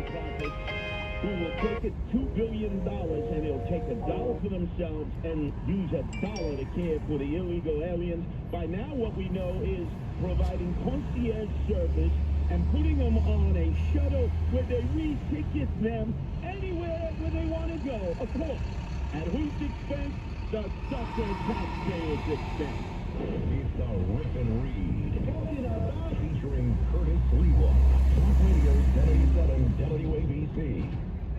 for-profits who will take it $2 billion and they'll take $1 for themselves and use $1 to care for the illegal aliens. By now, what we know is providing concierge service and putting them on a shuttle where they re-ticket them anywhere where they want to go. Of course, at whose expense? The sucker taxpayers' expense. It's the Rip and Read. Featuring Curtis Lewa. Talk Radio 77 WABC.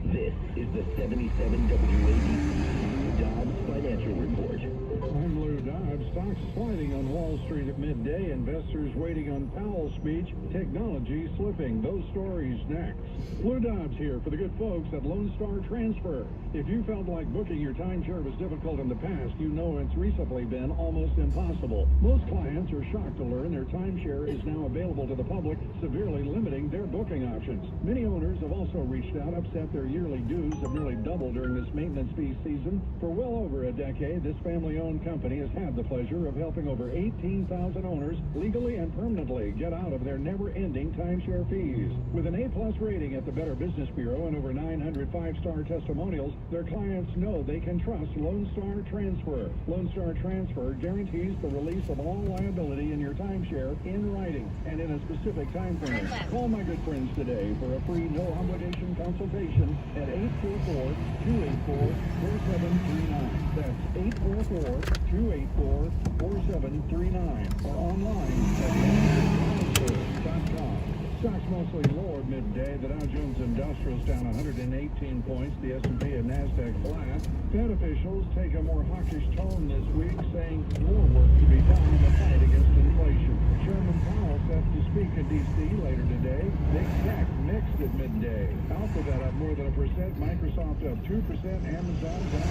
This is the 77 WABC Dobbs Financial Report. I'm Lou Dobbs. Stocks sliding on Wall Street at midday. Investors waiting on Powell's speech. Technology slipping. Those stories next. Lou Dobbs here for the good folks at Lone Star Transfer. If you felt like booking your timeshare was difficult in the past, you know it's recently been almost impossible. Most clients are shocked to learn their timeshare is now available to the public, severely limiting their booking options. Many owners have also reached out, upset their yearly dues have nearly doubled during this maintenance fee season. For well over a decade, this family-owned company has had the pleasure of helping over 18,000 owners legally and permanently get out of their never-ending timeshare fees. With an A-plus rating at the Better Business Bureau and over 900 five-star testimonials, their clients know they can trust Lone Star Transfer. Lone Star Transfer guarantees the release of all liability in your timeshare in writing and in a specific time frame. Call my good friends today for a free no-obligation consultation at 844-284-4739. That's 844-284-4739 or online at transfer.com. Stocks mostly lower midday. The Dow Jones Industrial's down 118 points. The S&P and NASDAQ flat. Fed officials take a more hawkish tone this week, saying more work to be done in the fight against inflation. Chairman Powell set to speak in D.C. later today. Big tech mixed at midday. Alphabet up more than 1%. Microsoft up 2%. Amazon down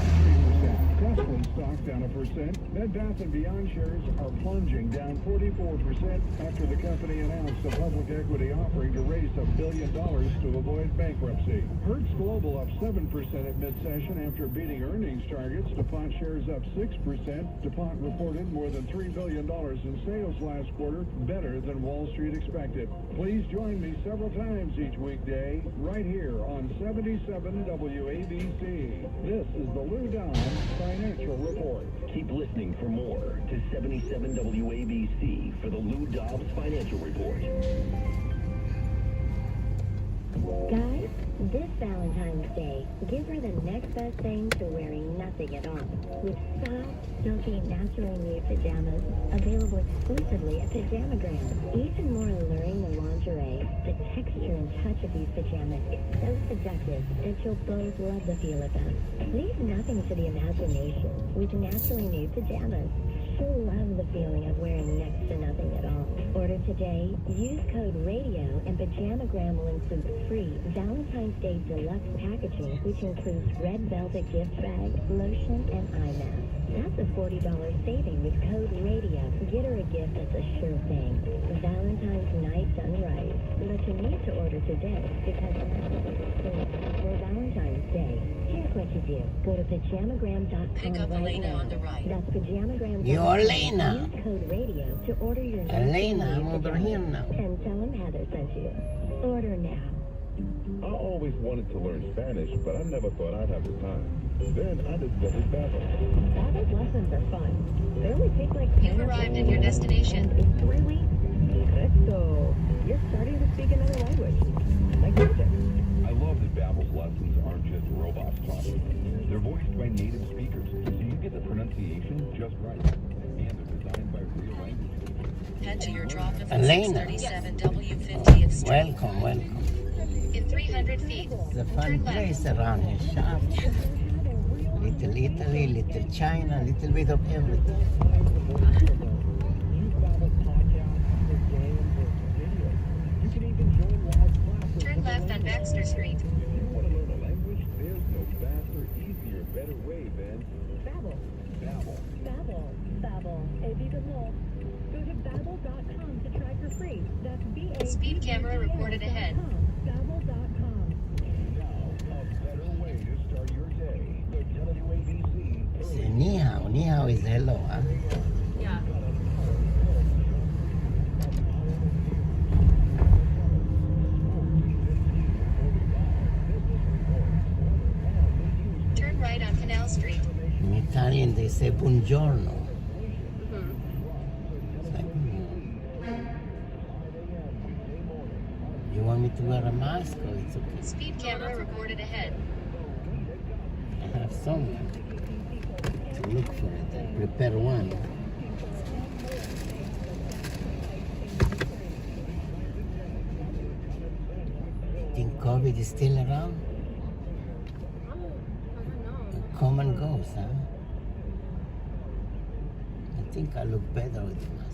3%. Tesla stock down 1%. Bed Bath & Beyond shares are plunging, down 44% after the company announced a public equity offering to raise $1 billion to avoid bankruptcy. Hertz Global up 7% at mid-session after beating earnings targets. DuPont shares up 6%. DuPont reported more than $3 billion in sales last quarter, better than Wall Street expected. Please join me several times each weekday right here on 77 WABC. This is the Lou Dobbs Financial Report. Keep listening for more to 77 WABC for the Lou Dobbs Financial Report. Guys, this Valentine's Day, give her the next best thing to wearing nothing at all. With soft, silky, naturally made pajamas, available exclusively at Pajamagram. Even more alluring than lingerie, the texture and touch of these pajamas is so seductive that you'll both love the feel of them. Leave nothing to the imagination with naturally made pajamas. She'll love the feeling of wearing next to nothing at all. Order today, use code RADIO, and Pajamagram will include free Valentine's Day deluxe packaging, which includes red velvet gift bag, lotion, and eye mask. That's a $40 saving with code RADIO. Get her a gift that's a sure thing. Valentine's night done right. But you need to order today because for Valentine's Day. Here's what you do. Go to pajamagram.com Pick up right Elena now. on the right. That's pajamagram.com. You're Elena. Use code RADIO to order your Elena, I'm over here now. And tell them Heather sent you. Order now. I always wanted to learn Spanish, but I never thought I'd have the time. Then I discovered Babbel. Babbel's lessons are fun. They only take like 10 You've arrived at your destination. In 3 weeks, perfecto. You're starting to speak another language. Like music. I love that Babbel's lessons aren't just robots talking. They're voiced by native speakers, so you get the pronunciation just right. And they're designed by real language teachers. Head to your drop-off at Elena. 637 W50th Street. Welcome. In 300 feet, The fun place around here. Shop. Little Italy, little China, little bit of everything. turn left on Baxter Street. If you want to learn a language, there's no faster, easier, better way than Babbel. Babbel. Babbel. Babbel. Even more. Go to babbel.com to try for free. That's B-A-B-B-E-L. Speed camera reported ahead. Babbel.com. Now, a better way to start your day. The WABC. Say ni hao. Ni hao is hello, huh? Yeah. Canal Street. In Italian, they say buongiorno. Hmm. It's like, you want me to wear a mask or it's okay? Speed camera reported ahead. I have someone to look for it and prepare one. Think COVID is still around? It come and goes, huh? I think I look better with the mask.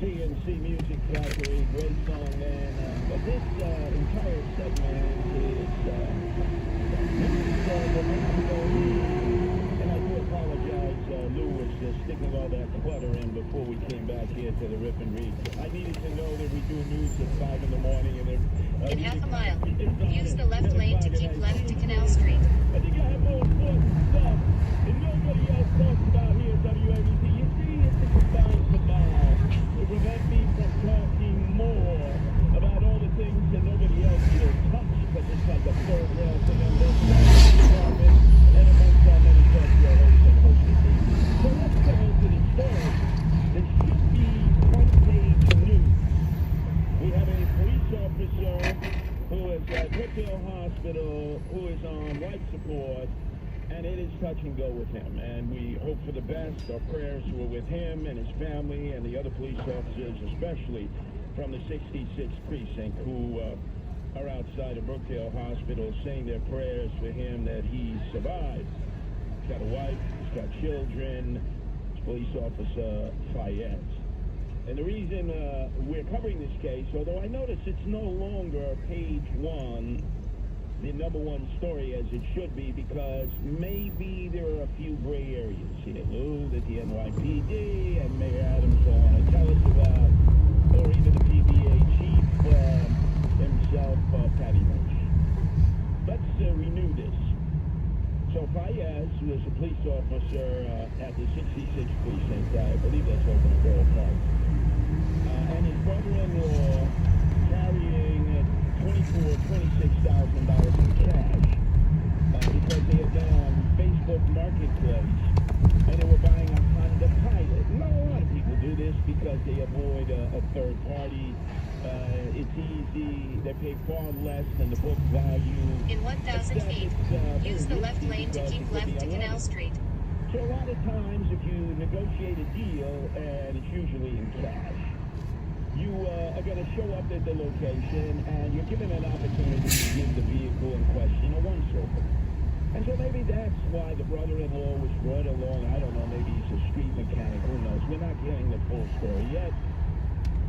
CNC Music Factory, great song, man. But this entire segment is and I do apologize, Lou was sticking all that clutter in before we came back here to the Rip and Read. I needed to know that we do news at 5 in the morning and In half a mile, use the left lane to keep left to Canal Street. I think I have more important stuff that nobody else talks about here at WABC. You see, it's a combined cabal to prevent me from talking more about all the things that nobody else will touch, because it's like a third rail to them. Department, and amongst our many talk show hosts and hostesses. So let's get into the story that should be front page news. We have a police officer who is at Brookdale Hospital, who is on life support, and it is touch and go with him. And we hope for the best. Our prayers were with him and his family and the other police officers, especially from the 66th precinct, who are outside of Brookdale Hospital saying their prayers for him that he survived. He's got a wife, he's got children, it's police officer Fayez. And the reason we're covering this case, although I notice it's no longer page one, the number one story as it should be, because maybe there are a few gray areas here, Lou, that the NYPD and Mayor Adams will want to tell us about, or even the PBA chief himself, Patty Lynch. Let's renew this. So Fayez was a police officer at the 66th precinct. I believe that's over in Borough Park. And his brother-in-law carrying $26,000 in cash because they had been on Facebook Marketplace and they were buying a Honda Pilot. Not a lot of people do this because they avoid a third party. It's easy. They pay far less than the book value. In 1,000 feet, use the left lane to keep left to Canal Street. So a lot of times if you negotiate a deal, and it's usually in cash, you are going to show up at the location and you're given an opportunity to give the vehicle in question a once-over. And so maybe that's why the brother-in-law was brought along. I don't know, maybe he's a street mechanic, who knows. We're not getting the full story yet.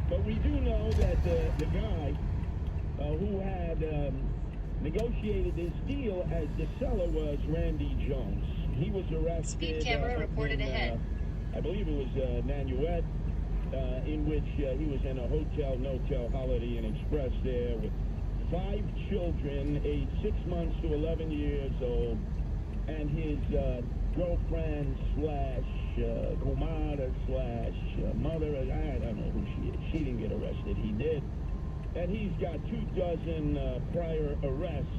But we do know that the guy who had negotiated this deal as the seller was Randy Jones. He was arrested. Speed camera reported ahead. I believe it was Nanuet, in which he was in a hotel, no-tell, Holiday Inn Express there with 5 children, aged 6 months to 11 years old, and his girlfriend slash Kumara slash mother. I don't know who she is. She didn't get arrested. He did. And he's got 24 prior arrests,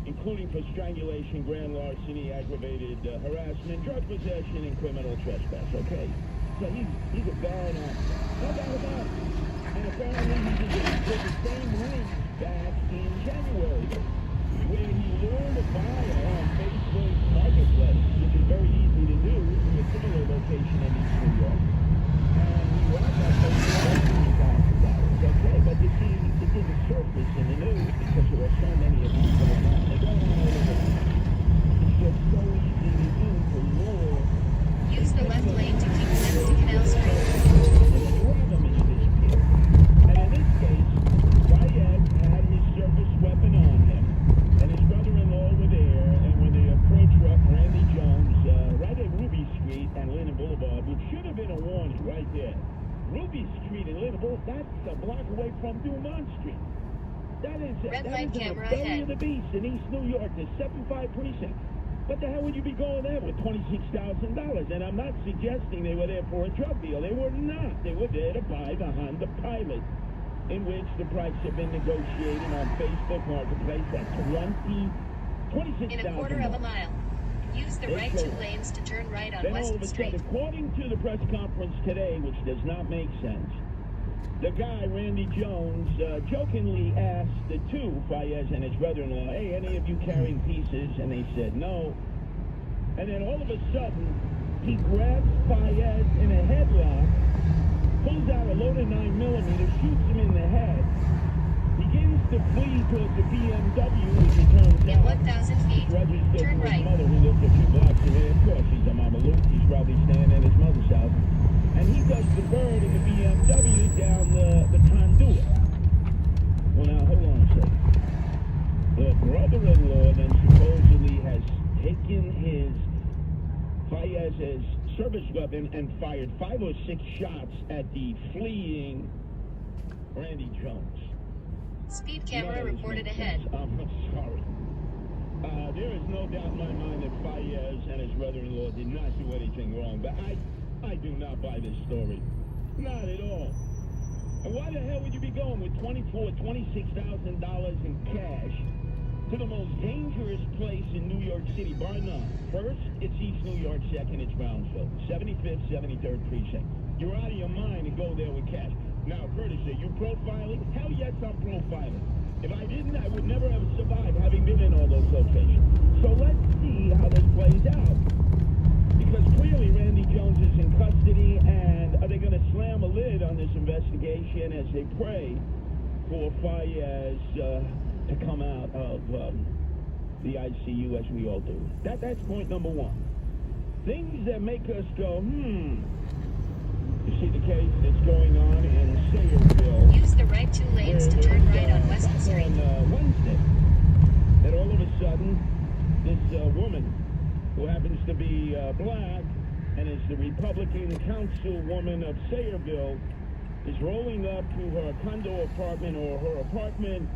including for strangulation, grand larceny, aggravated harassment, drug possession, and criminal trespass. Okay, so he's a bad actor. No doubt about it. And apparently he did the same route back in January, where he lured a buyer on Facebook Marketplace, which is very easy to do in a similar location in East New York. And he robbed that person for $30,000. Okay, but you see, it didn't Yeah. Ruby Street in Liverpool, that's a block away from Dumont Street. That is Red that light is in the camera belly ahead. of the beast in East New York, the 75 precinct. What the hell would you be going there with $26,000? And I'm not suggesting they were there for a drug deal. They were not. They were there to buy the Honda Pilot, in which the price had been negotiated on Facebook Marketplace at $26,000. In a quarter of a mile. Use the They right show- 2 lanes to turn right on Then all of West a Street. sudden, according to the press conference today, which does not make sense, the guy, Randy Jones, jokingly asked the two, Fayez and his brother-in-law, hey, any of you carrying pieces? And they said no. And then all of a sudden, he grabs Fayez in a headlock, pulls out a loaded 9mm, shoots him in the head, begins to flee towards the BMW, which it turns In out 1,000 feet, registered turn to his right. mother, who lives a few blocks away. Of course, he's a Mameluke. He's probably staying at his mother's house. And he does the bird in the BMW down the conduit. Well, now, hold on a second. The brother-in-law then supposedly has taken his Fayez's service weapon and fired 5 or 6 shots at the fleeing Randy Jones. Speed None camera of this reported makes ahead. sense. I'm sorry. There is no doubt in my mind that Fayez and his brother-in-law did not do anything wrong, but I do not buy this story. Not at all. And why the hell would you be going with $26,000 in cash to the most dangerous place in New York City, bar none? First, it's East New York. Second, it's Brownsville. 75th, 73rd precinct. You're out of your mind to go there with cash. Now, Curtis, are you profiling? Hell yes, I'm profiling. If I didn't, I would never have survived having been in all those locations. So let's see how this plays out. Because clearly Randy Jones is in custody, and are they going to slam a lid on this investigation as they pray for Fayez to come out of the ICU, as we all do? That's point number one. Things that make us go, You see the case that's going on in Sayreville. Use the right 2 lanes to turn right on West Street. On Wednesday, that all of a sudden, this woman, who happens to be black and is the Republican councilwoman of Sayreville, is rolling up to her condo apartment or her apartment,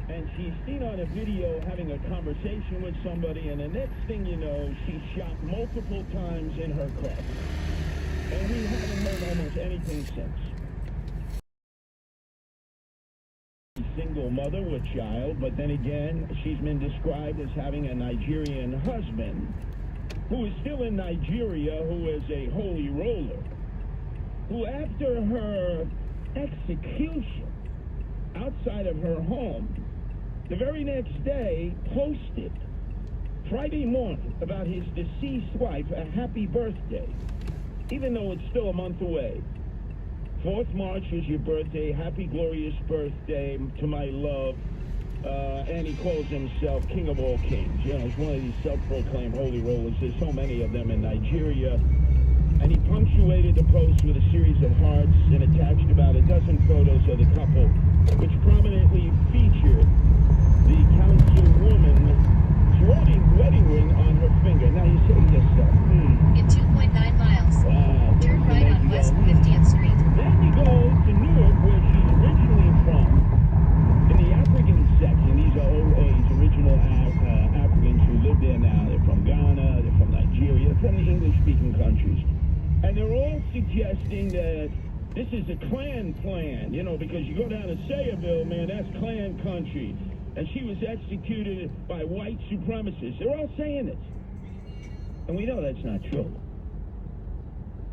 and she's seen on a video having a conversation with somebody, and the next thing you know, she's shot multiple times in her car. And we haven't heard almost anything since. Single mother with child, but then again, she's been described as having a Nigerian husband who is still in Nigeria, who is a holy roller, who after her execution outside of her home, the very next day posted Friday morning about his deceased wife a happy birthday, even though it's still a month away. 4th March is your birthday. Happy, glorious birthday to my love. And he calls himself King of all kings. You know, he's one of these self-proclaimed holy rollers. There's so many of them in Nigeria. And he punctuated the post with a series of hearts and attached about a dozen photos of the couple, which prominently featured the councilwoman's wedding ring on her finger. Now you say to yourself, In 2.9 miles, wow, turn right on West 50th Street. Then you go to Newark, where she's originally from, in the African section. These are OAs, original Africans who live there now. They're from Ghana, they're from Nigeria, from the English-speaking countries. And they're all suggesting that this is a Klan plan, you know, because you go down to Sayreville, man, that's Klan country. And she was executed by white supremacists. They're all saying this. And we know that's not true.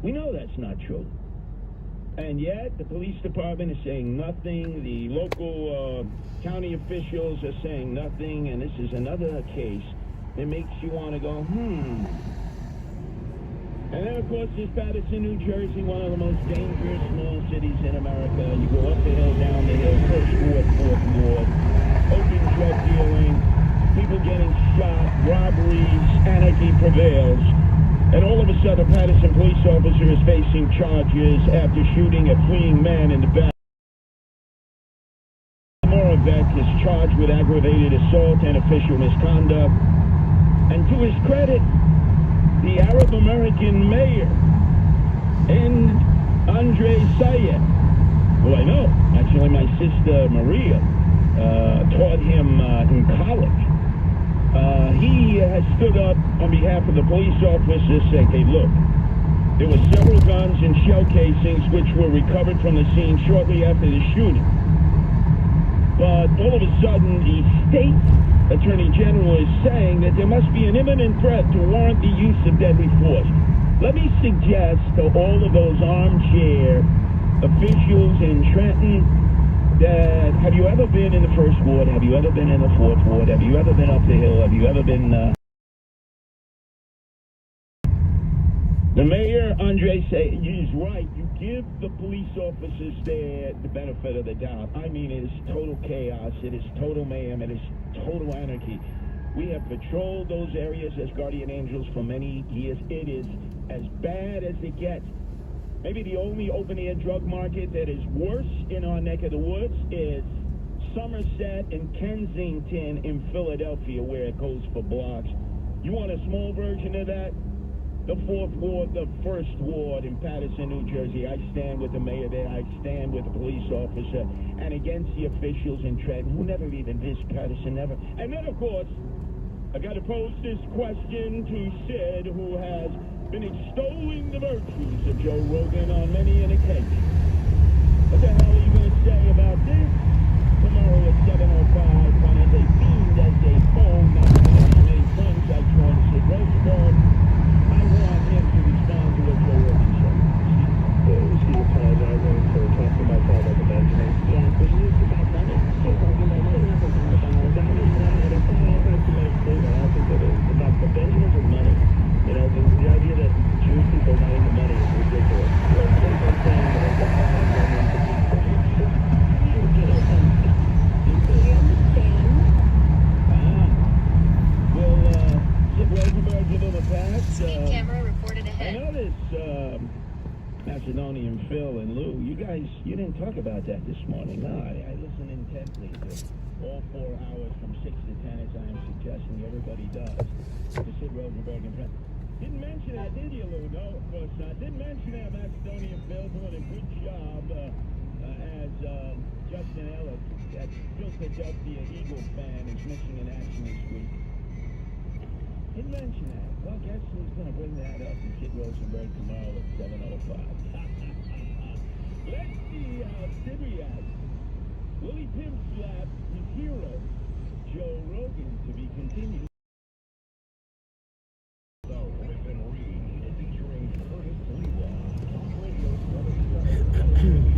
We know that's not true. And yet, the police department is saying nothing. The local county officials are saying nothing. And this is another case that makes you want to go, And then, of course, there's Paterson, New Jersey, one of the most dangerous small cities in America. You go up the hill, down the hill, first ward, fourth ward, open drug dealing, people getting shot, robberies, anarchy prevails. And all of a sudden, a Paterson police officer is facing charges after shooting a fleeing man in the back. Moravec is charged with aggravated assault and official misconduct. And to his credit, the Arab American mayor in Andre Sayed, who I know. Actually, my sister Maria taught him in college. He has stood up on behalf of the police officers saying, hey, look, there were several guns and shell casings which were recovered from the scene shortly after the shooting. But all of a sudden, the state attorney general is saying that there must be an imminent threat to warrant the use of deadly force. Let me suggest to all of those armchair officials in Trenton that have you ever been in the First Ward? Have you ever been in the Fourth Ward? Have you ever been up the hill? Have you ever been... The mayor, Andre, he's right. You give the police officers there the benefit of the doubt. I mean, it is total chaos. It is total mayhem. It is total anarchy. We have patrolled those areas as guardian angels for many years. It is as bad as it gets. Maybe the only open-air drug market that is worse in our neck of the woods is Somerset and Kensington in Philadelphia, where it goes for blocks. You want a small version of that? The Fourth Ward, the First Ward in Paterson, New Jersey. I stand with the mayor there. I stand with the police officer and against the officials in Trenton who never even visit Paterson, never. And then, of course, I got to pose this question to Sid, who has been extolling the virtues of Joe Rogan on many an occasion. What the hell are you going to say about this? Tomorrow at 7:05 on as a fiend as a phone, not to mention many friends I joined Sid Rosenberg. I want him to respond to what Joe Rogan said. Is he apologizing for talking about Paul like a Benjamin? Yeah, but he used to buy money. He's talking about money. I don't think that is. About the Benjamins are money. You know, the idea that Jewish people are not into money is ridiculous. Speed camera reported I ahead. noticed Macedonian Phil and Lou, you guys, you didn't talk about that this morning. No, I listened intently to all 4 hours from 6 to 10, as I am suggesting everybody does, to Sid Rosenberg and Brent. Didn't mention that, did you, Lou? No, of course not. Didn't mention that Macedonian Phil doing a good job as Justin Ellis, that Philadelphia Eagle fan, is missing in action this week. Didn't mention that. Well, guess who's going to bring that up in Sid Rosenberg tomorrow at 7:05? Let's see how Sid reacts. Will he pimp slap his hero, Joe Rogan, to be continued? The Rip and Read, featuring Curtis Lewa. Talk Radio 77.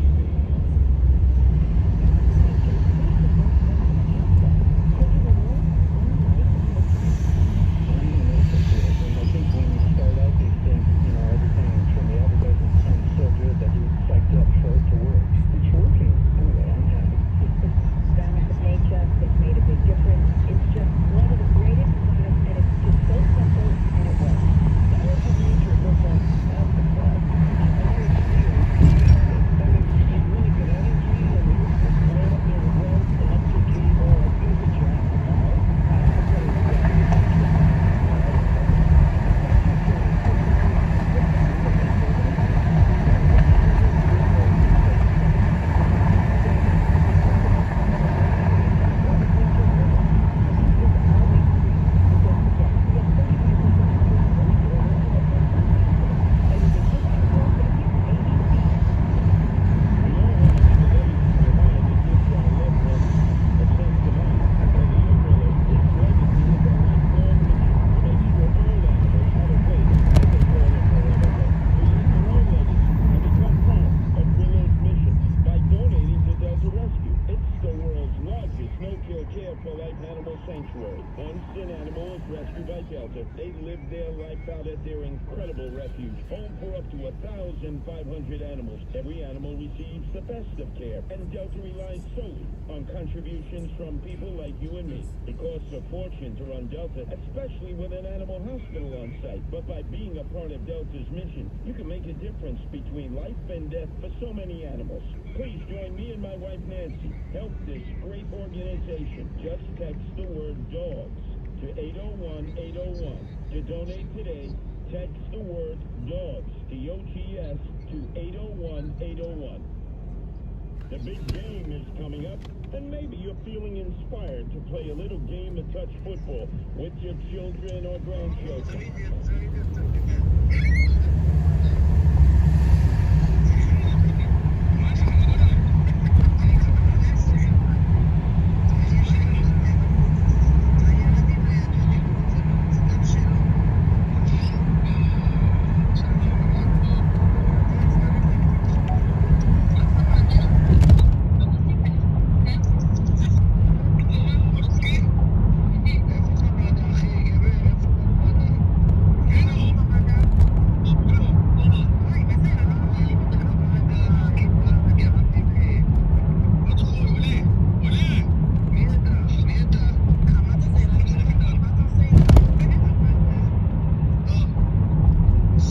They live their life out at their incredible refuge, home for up to 1,500 animals. Every animal receives the best of care, and Delta relies solely on contributions from people like you and me. It costs a fortune to run Delta, especially with an animal hospital on site. But by being a part of Delta's mission, you can make a difference between life and death for so many animals. Please join me and my wife Nancy. Help this great organization. Just text the word dogs to 801-801. To donate today, text the word DOGS, DOGS, to 801-801. The big game is coming up, and maybe you're feeling inspired to play a little game of touch football with your children or grandchildren.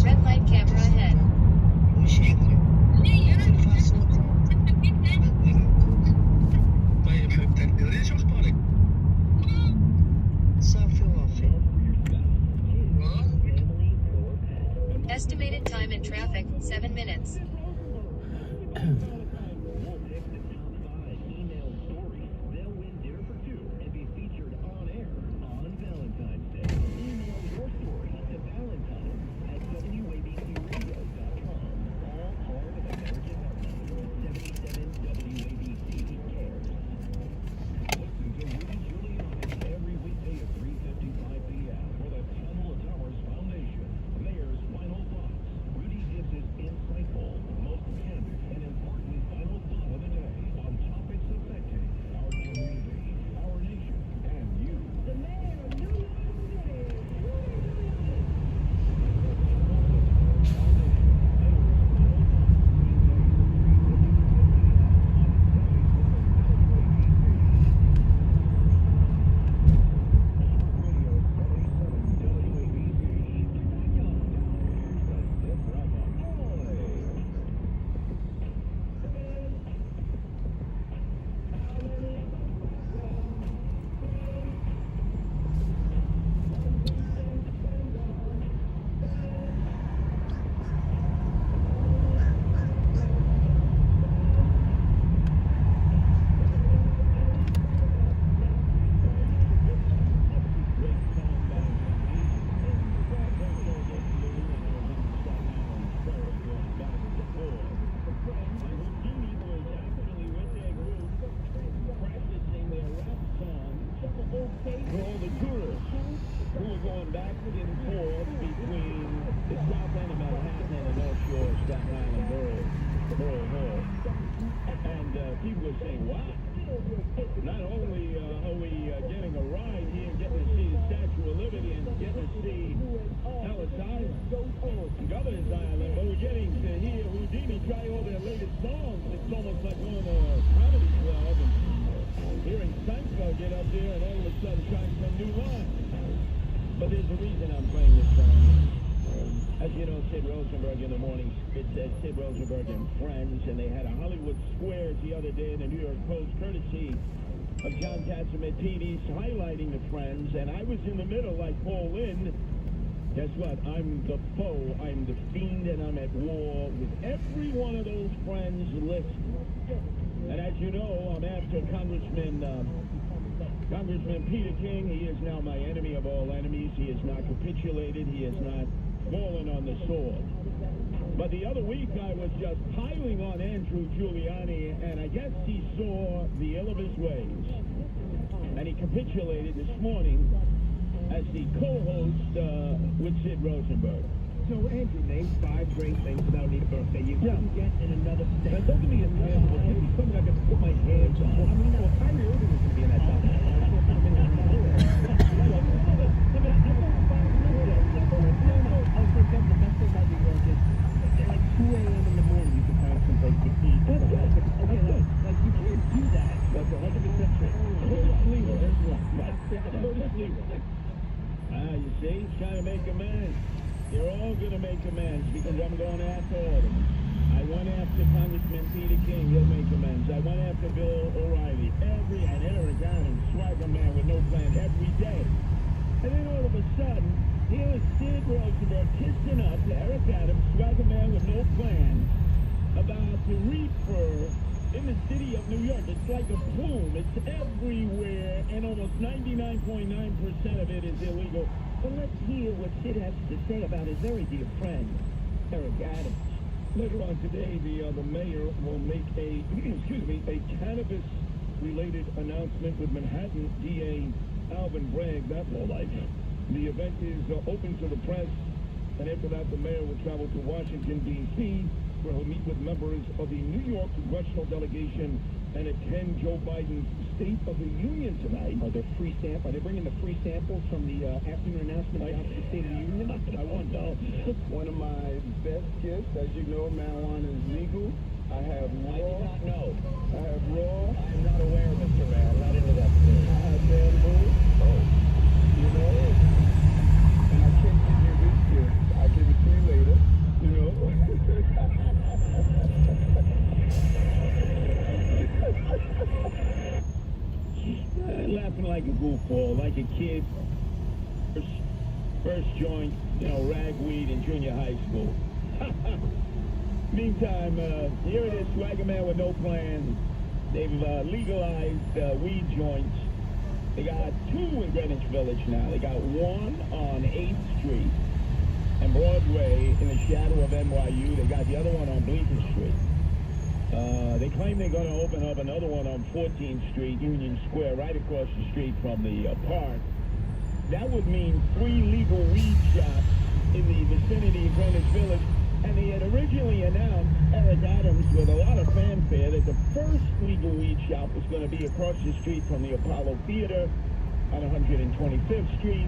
Red light camera ahead. Estimated time in traffic, 7 minutes. Email stories. They'll win dinner for two and be featured on air on Valentine's Day. Email your story to Valentine at WABCRadio.com. All part of American Health. 77 WABC cares. Listen to Rudy Giuliani every weekday at 3:55 p.m. for the Tunnel of Towers Foundation. Mayor's Final Thoughts. Rudy gives his insightful, most candid, and important final thought of the day on topics affecting our community, our nation, and you. The mayor of New York For all the tourists who are going back and forth between the south end of Manhattan and the North Shore of Staten Island Borough Hall. And people were saying, wow, not only are we getting a ride here and getting to see the Statue of Liberty and getting to see Ellis Island, Governor's Island, but we're getting to hear Houdini try all their latest songs. It's almost like going to a comedy club and hearing Seinfeld get up there and all of a sudden trying some new line. But there's a reason I'm playing this song. As you know, Sid Rosenberg in the morning, it said Sid Rosenberg and Friends, and they had a Hollywood Squares the other day in the New York Post, courtesy of John Catsimatidis, highlighting the Friends, and I was in the middle like Paul Lynn. Guess what? I'm the foe, I'm the fiend, and I'm at war with every one of those Friends lists. And as you know, I'm after Congressman Peter King. He is now my enemy of all enemies. He has not capitulated. He has not fallen on the sword. But the other week, I was just piling on Andrew Giuliani, and I guess he saw the ill of his ways. And he capitulated this morning as the co-host with Sid Rosenberg. So, Andrew, name 5 great things about Anita's birthday you couldn't get in another state. Now, don't give me a tangible. Give me something I can put my hands on. I mean, well, Kyrie Irving is going to be in that top 2 a.m. in the morning, you can find someplace to eat. That's good. Okay, like you can't do that. That's 100% true. Go to sleep. Go to sleep. You see, he's trying to make amends. They're all going to make amends because I'm going after all of them. I went after Congressman Peter King. He'll make amends. I went after Bill O'Reilly. And Eric Adams, swagger man with no plan every day. And then all of a sudden, Here is Sid Rosenberg kissing up to Eric Adams, swagger man with no plan, about the reefer in the city of New York. It's like a plume. It's everywhere, and almost 99.9% of it is illegal. Well, let's hear what Sid has to say about his very dear friend, Eric Adams. Later on today, the mayor will make a a cannabis-related announcement with Manhattan DA Alvin Bragg, that lowlife. The event is open to the press, and after that, the mayor will travel to Washington, D.C., where he'll meet with members of the New York congressional delegation and attend Joe Biden's State of the Union tonight. Are they bringing the free samples from the afternoon announcement about the State of the Union? I want to know. One of my best gifts, as you know, marijuana is legal. I have raw. I do not know. I have raw. I'm not aware, Mr. Mayor. I'm not into that thing. I have bamboo. Oh. You know? And I can't give you this gift. I'll give it to you later. You know? Laughing like a goofball, like a kid. First joint, ragweed in junior high school. Meantime, here it is, swagger man with no plan. They've legalized weed joints. They got two in Greenwich Village now. They got one on 8th Street and Broadway in the shadow of NYU. They got the other one on Bleecker Street. They claim they're going to open up another one on 14th Street, Union Square, right across the street from the park. That would mean 3 legal weed shops in the vicinity of Greenwich Village. And they had originally announced, Eric Adams, with a lot of fanfare, that the first legal weed shop was going to be across the street from the Apollo Theater on 125th Street.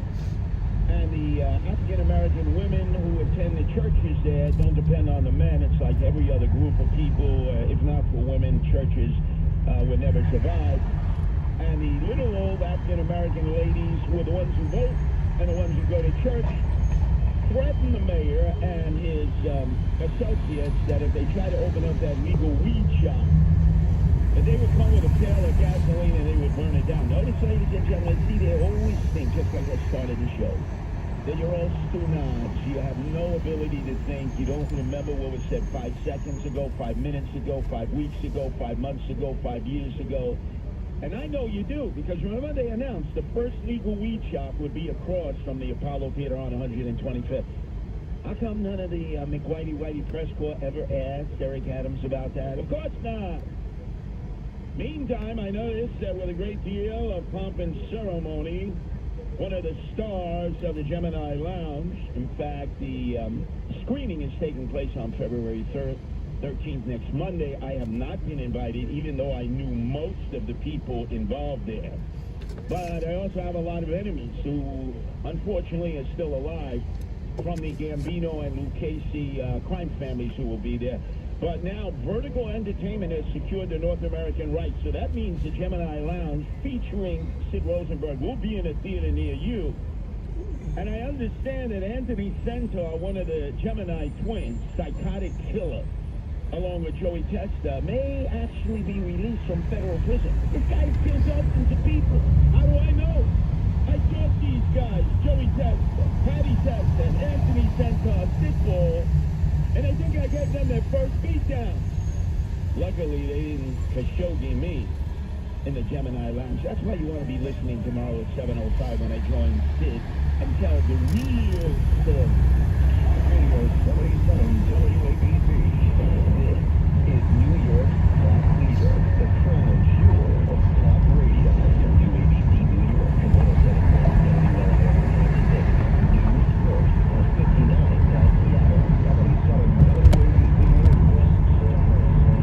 And the African-American women who attend the churches there don't depend on the men. It's like every other group of people. If not for women, churches would never survive. And the little old African-American ladies were the ones who vote and the ones who go to church, threaten the mayor and his associates that if they try to open up that legal weed shop, that they would come with a pail of gasoline and they would burn it down. Notice, ladies and gentlemen, see, they always think, just like I started the show, that you're all stoonads. You have no ability to think. You don't remember what was said 5 seconds ago, 5 minutes ago, 5 weeks ago, 5 months ago, 5 years ago. And I know you do, because remember they announced the first legal weed shop would be across from the Apollo Theater on 125th. How come none of the McWhitey press corps ever asked Eric Adams about that? Of course not. Meantime, I noticed that with a great deal of pomp and ceremony, one of the stars of the Gemini Lounge, in fact, the screening is taking place on February 13th, next Monday. I have not been invited, even though I knew most of the people involved there. But I also have a lot of enemies who, unfortunately, are still alive from the Gambino and Lucchese crime families who will be there. But now Vertical Entertainment has secured the North American rights, so that means the Gemini Lounge featuring Sid Rosenberg will be in a theater near you. And I understand that Anthony Centaur, one of the Gemini twins, psychotic killer, along with Joey Testa, may actually be released from federal prison. This guy's killed dozens of people. How do I know? I taught these guys, Joey Testa, Patty Testa, Anthony Centaur, Pitbull, and I think I gave them their first beatdown. Luckily, they didn't Khashoggi me in the Gemini Lounge. That's why you want to be listening tomorrow at 7:05 when I join Sid and tell the real story. Radio 77 WABC. This is New York's talk leader, the crown jewel of talk radio. WABC New York, 107.9 WLIR 96. News first on 59 South Seattle, 77 WABC News.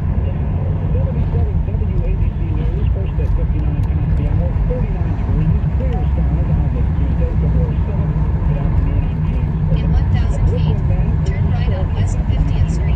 Now, 77 WABC News, first at 59 past the hour, 39 degrees, clear skies on this Tuesday, February 7th. Good afternoon, I'm James. In 1,000 feet, turn right on West 50th Street.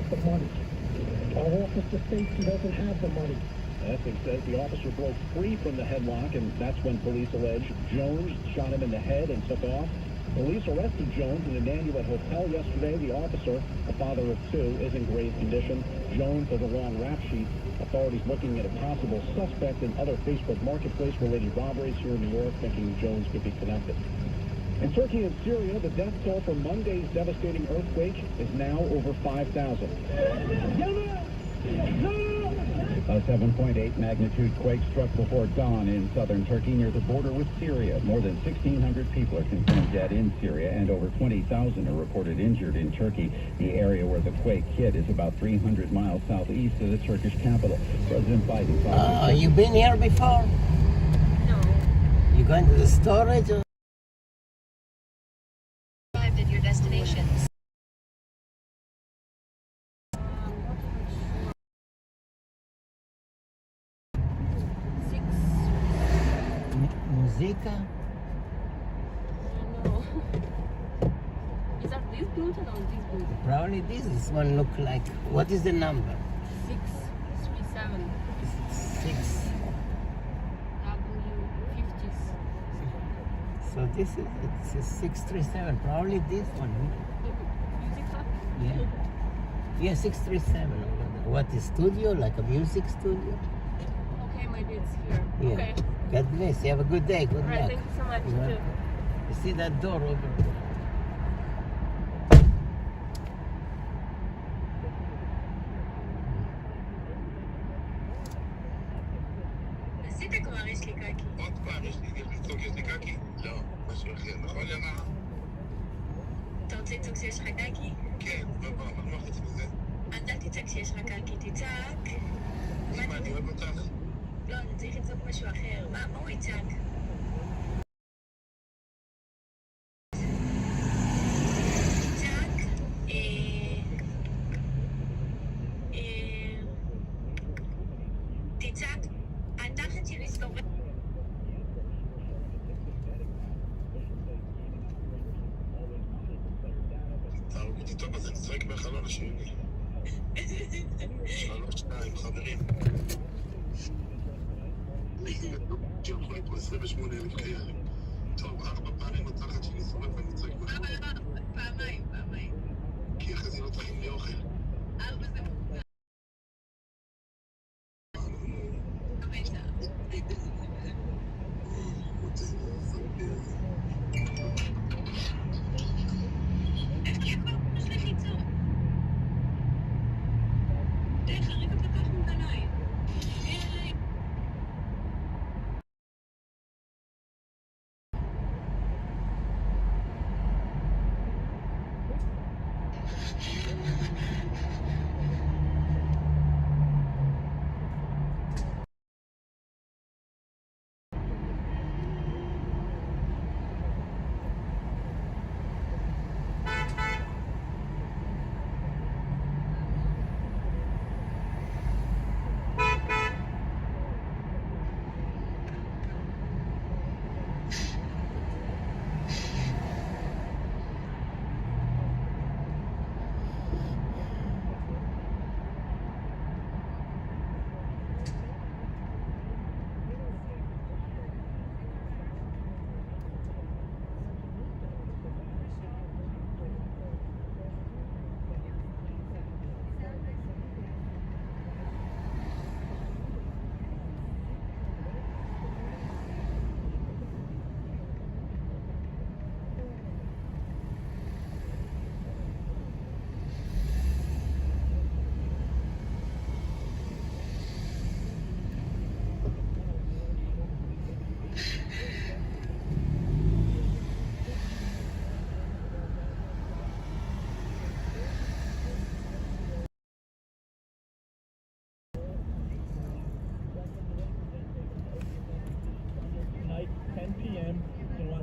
the money. Our officer states he doesn't have the money. Essex says the officer broke free from the headlock, and that's when police allege Jones shot him in the head and took off. Police arrested Jones in a Nanuet hotel yesterday. The officer, a father of two, is in grave condition. Jones has a long rap sheet. Authorities looking at a possible suspect in other Facebook Marketplace-related robberies here in New York, thinking Jones could be connected. In Turkey and Syria, the death toll from Monday's devastating earthquake is now over 5,000. A 7.8 magnitude quake struck before dawn in southern Turkey near the border with Syria. More than 1,600 people are confirmed dead in Syria, and over 20,000 are reported injured in Turkey. The area where the quake hit is about 300 miles southeast of the Turkish capital. President Biden... you been here before? No. You going to the storage? Or? Arrived at your destination. Musica? No. Is that this building or this building? Probably this one look like. What is the number? 637 6. W50s. So this is it's 637. Probably this one. Musica? Yeah. Yeah, 637. What is studio? Like a music studio? Okay, my dad's here. Yeah. Okay. God bless. You have a good day. Good All right, luck. thank you so much. Yeah. Too. You see that door over there? עשית כבר, יש לי קקי. עוד פעם, יש לי קקי? לא, משהו אחר, נכון למה? אתה רוצה לצעוק שיש לך קקי? כן, מה חוץ מזה? אז אל תצעק שיש לך קקי, תצעק. מה, אני אוהב אותך? לא, אני צריך לצעוק משהו אחר. מה הוא יצעק? תצעק, התחת שלי סתובב. תהרוג אותי טוב, אז אני צועק מהחלון השני. 3-2, חברים. תלכו לי פה 28,000 כאלה. טוב, 4 פעמים התחת שלי סובב ואני צועק מהחלון. פעמיים. כי אחרי זה לא צריכים לי אוכל. 4 זה מוגזם. 5. איך יכול יש לי חיצון? איך הרגע פתחנו את עיניים.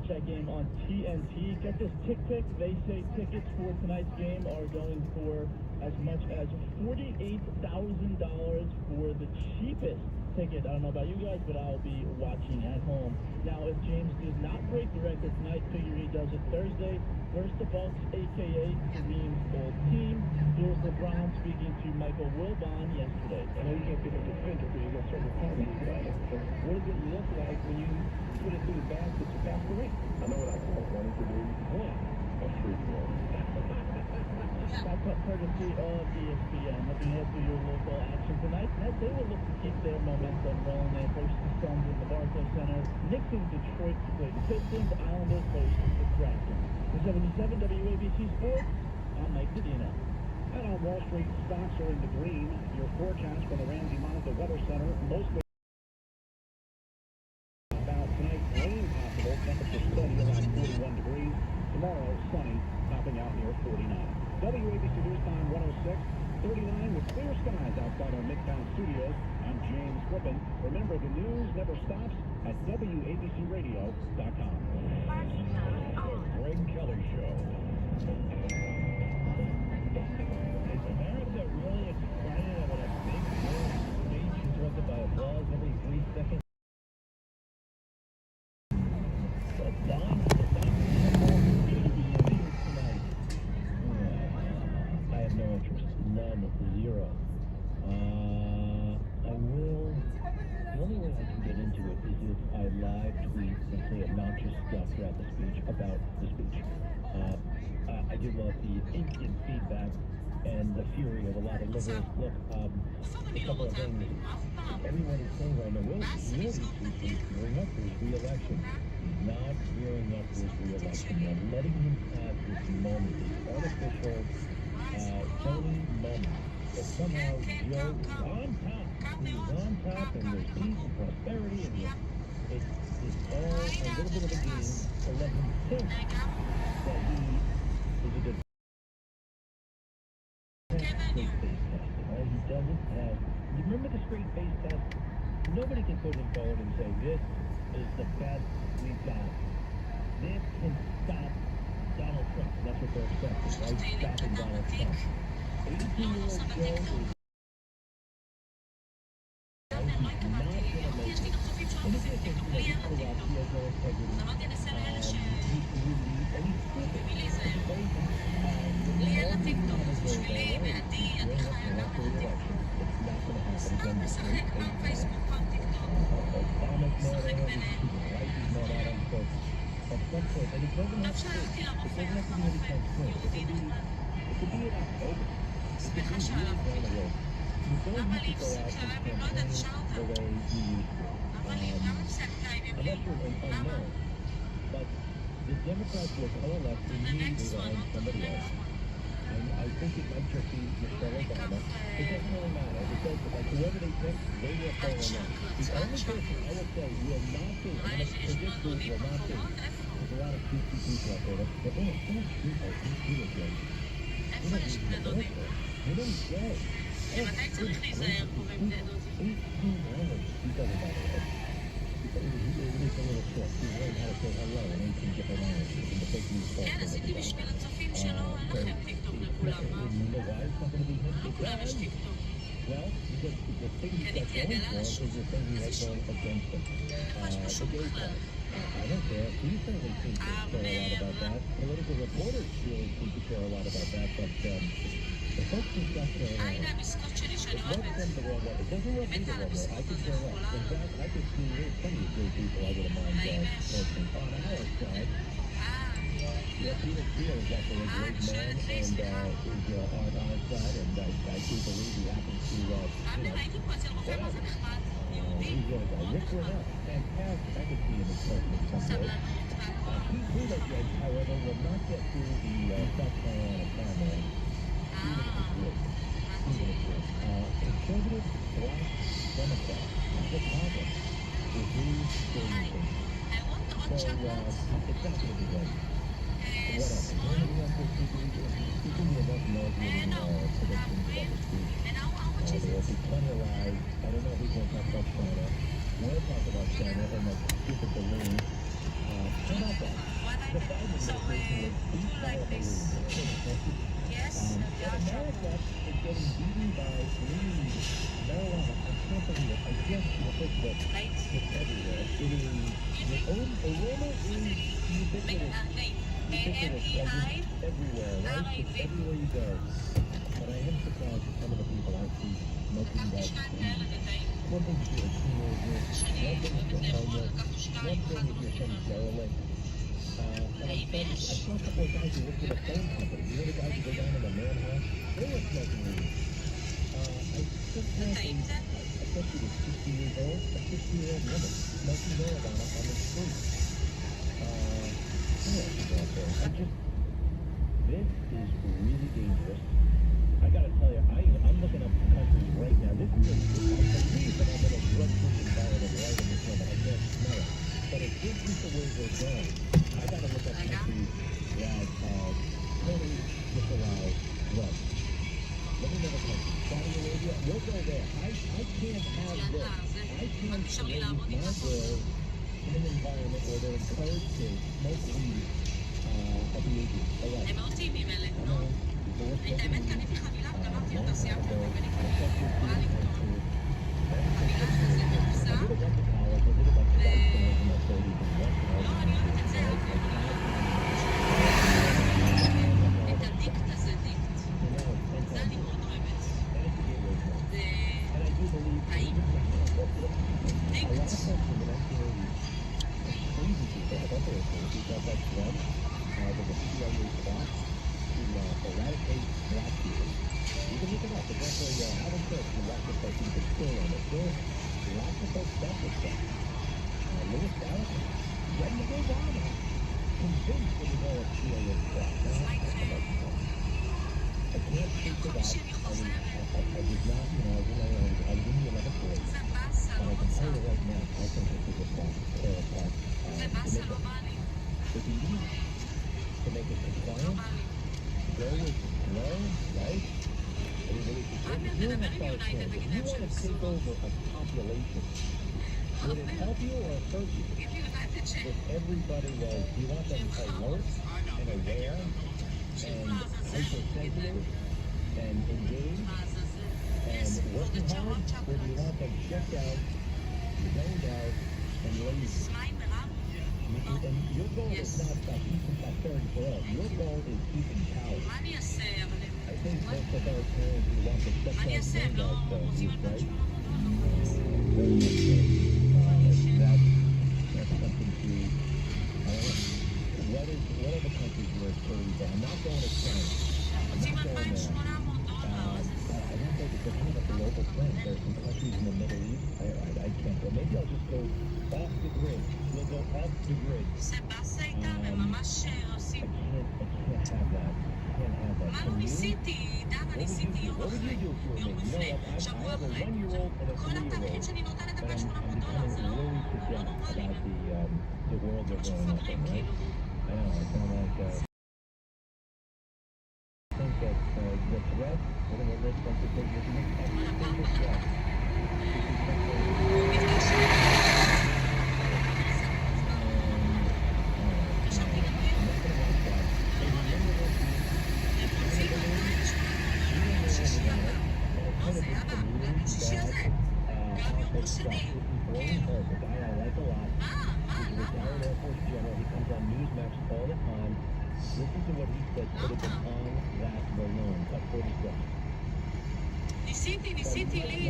That game on TNT. Get this tick pick. They say tickets for tonight's game are going for as much as $48,000 for the cheapest ticket. I don't know about you guys, but I'll be watching at home. Now, if James does not break the record tonight, figure he does it Thursday versus the Bucks, a.k.a. Kareem's old team. Here's LeBron speaking to Michael Wilbon yesterday. I know you can't pick up your finger because you got certain problems about it. But what does it look like when you put it through the basket to pass the ring? I know what I wanted to do. What? A free throw. Courtesy of ESPN. Looking ahead to your local action tonight. Net, they will look to keep their momentum rolling. They host the Suns in the Barclays Center. Knicks in Detroit to play the Pistons. Islanders host the Kraken. The 77 WABC Sports, I'm Mike Medina. And on Wall Street, stocks are in the green. Your forecast from the Ramsey Monitor Weather Center, mostly about tonight, rain possible, temperature steady around 41 degrees. Tomorrow, sunny, topping out near 49. WABC News Time 106, 39 with clear skies outside our Midtown studios. I'm James Flippin. Remember, the news never stops at WABCRadio.com. The Greg Kelly Show. Is America really excited about a big world stage interrupted by applause every 3 seconds? I have no interest. None. Zero. I will. The only way I can get into it is if I live tweet and say obnoxious stuff throughout the speech about the speech. I do love the instant feedback and the fury of a lot of liberals. Look, a couple of things everyone is saying right now. Will these speeches bring up his re-election? He's not gearing up for his re-election. They're letting him have this moment, this artificial phony moment that somehow Joe is on top. He's on top, and there's peace and prosperity, and it's all a little bit of a game to let him think that he is a good straight face test. Right? He doesn't have. You remember the straight face test? Nobody can put him forward and say this is the best we've got. This can stop Donald Trump. That's what they're expecting, right? Stopping Donald Trump. 18-year-old Joe is but the Democrats will coalesce immediately behind somebody else. And I think it might just be Michelle Obama. It doesn't really matter because like whoever they pick, they will fall in line. The only person I will say will not be, I'm going to predict who will not be. There's a lot of goofy people out there that they don't people who do it good. They don't need to go. They don't go. Oh, good. 18 hours. He doesn't matter. He's a little short. He learned how to say hello and 18 different languages and the fake news calls. You know why it's not going to be him? Because, well, because the thing he's got going for him is the thing he has going against him. The gay pride. I don't care. He certainly seems to care a lot about that. Political reporters really seem to care a lot about that, but the folks who got care a lot. It rubs them the wrong way. It doesn't rub me the wrong way. I could care less. In fact, I could see there's plenty of gay people I wouldn't mind talking. On our side, yeah, Peter Thiel is actually a great man and is on our side, and I do believe he happens to, whatever. He's a guy. Rick Renell, fantastic. I could see him as person in some way. Pete Buttigieg, however, will not get through the South Carolina primary. Even if it's good. Conservative black Democrat in Chicago is really experiencing. So it's not going to be good. Whatever. People who enough nauseating predictions about the speech. There will be plenty of lies. I don't know who's going to talk about China. We'll talk about China and that stupid balloon. How about that? The Biden administration was beat by a balloon. America is getting beaten by green marijuana. I can't believe it. I just first of all, it's everywhere. It is, the aroma is ubiquitous. Ubiquitous, everywhere, right? It's everywhere you go. But I am surprised at some of the people I see smoking that. One thing if you're a teenager, one thing if you're homeless, one thing if you're some derelict. And I saw a couple of guys who worked at a phone company. You know the guys who go down in the manhouse? They were smoking weed. I just had I guess she was 60 years old, a 60-year-old woman smoking marijuana on the street. What else is out there? This is really dangerous. I gotta tell you, I'm looking up countries right now. This is I believe that I'm in a drug-free environment right in this moment. I can't smell it. But if this is the way we're going, I gotta look up countries that totally disallow drugs. Let me know the country. Saudi Arabia, we'll go there. I can't have this. I can't raise my girls in an environment where they're encouraged to smoke weed at the age of 11. I know, divorce doesn't take over a population. Would it help you or hurt you if everybody was, you want them alert and aware and hypersensitive and engaged and working hard, or do you want them checked out, zoned out, and lazy? And your goal is not peace and prosperity for all. Your goal is peace and power. I think most of our parents would want to shut down those right? Very much so. That's something to, I don't know. What are the countries where it's totally bad? I'm not going to China. I'm not going there. I don't think it's a kind of a global trend. There's some countries in the Middle East. I can't go. Maybe I'll just go off the grid. We'll go off the grid. I can't have that. What would you do if you were me? You know what? I have a 1-year-old and a 3-year-old, but I'm becoming really forget about the world they're growing up in, right? I know, I kind of like, I think that the threat, we're going to live something that you can make every threat. Listen to what he said could have been on that balloon. Cut 46. ניסיתי לי...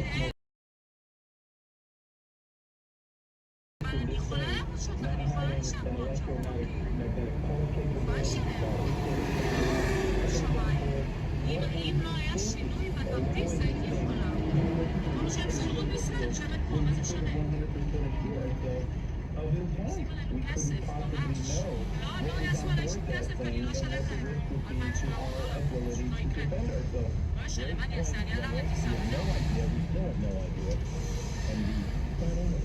אני יכולה פשוט, אני יכולה שם עוד שבועיים. מה אם לא היה שינוי בכרטיס הייתי יכולה. כמו שהם שכירות בישראל, יושבת פה, מה זה שונה? עושים עלינו כסף, ממש. לא יעשו עליי כסף, אני לא אשלם להם. 2,700, שלא יקרה. לא אשלם, מה אני אעשה? אני עלה לטיסה.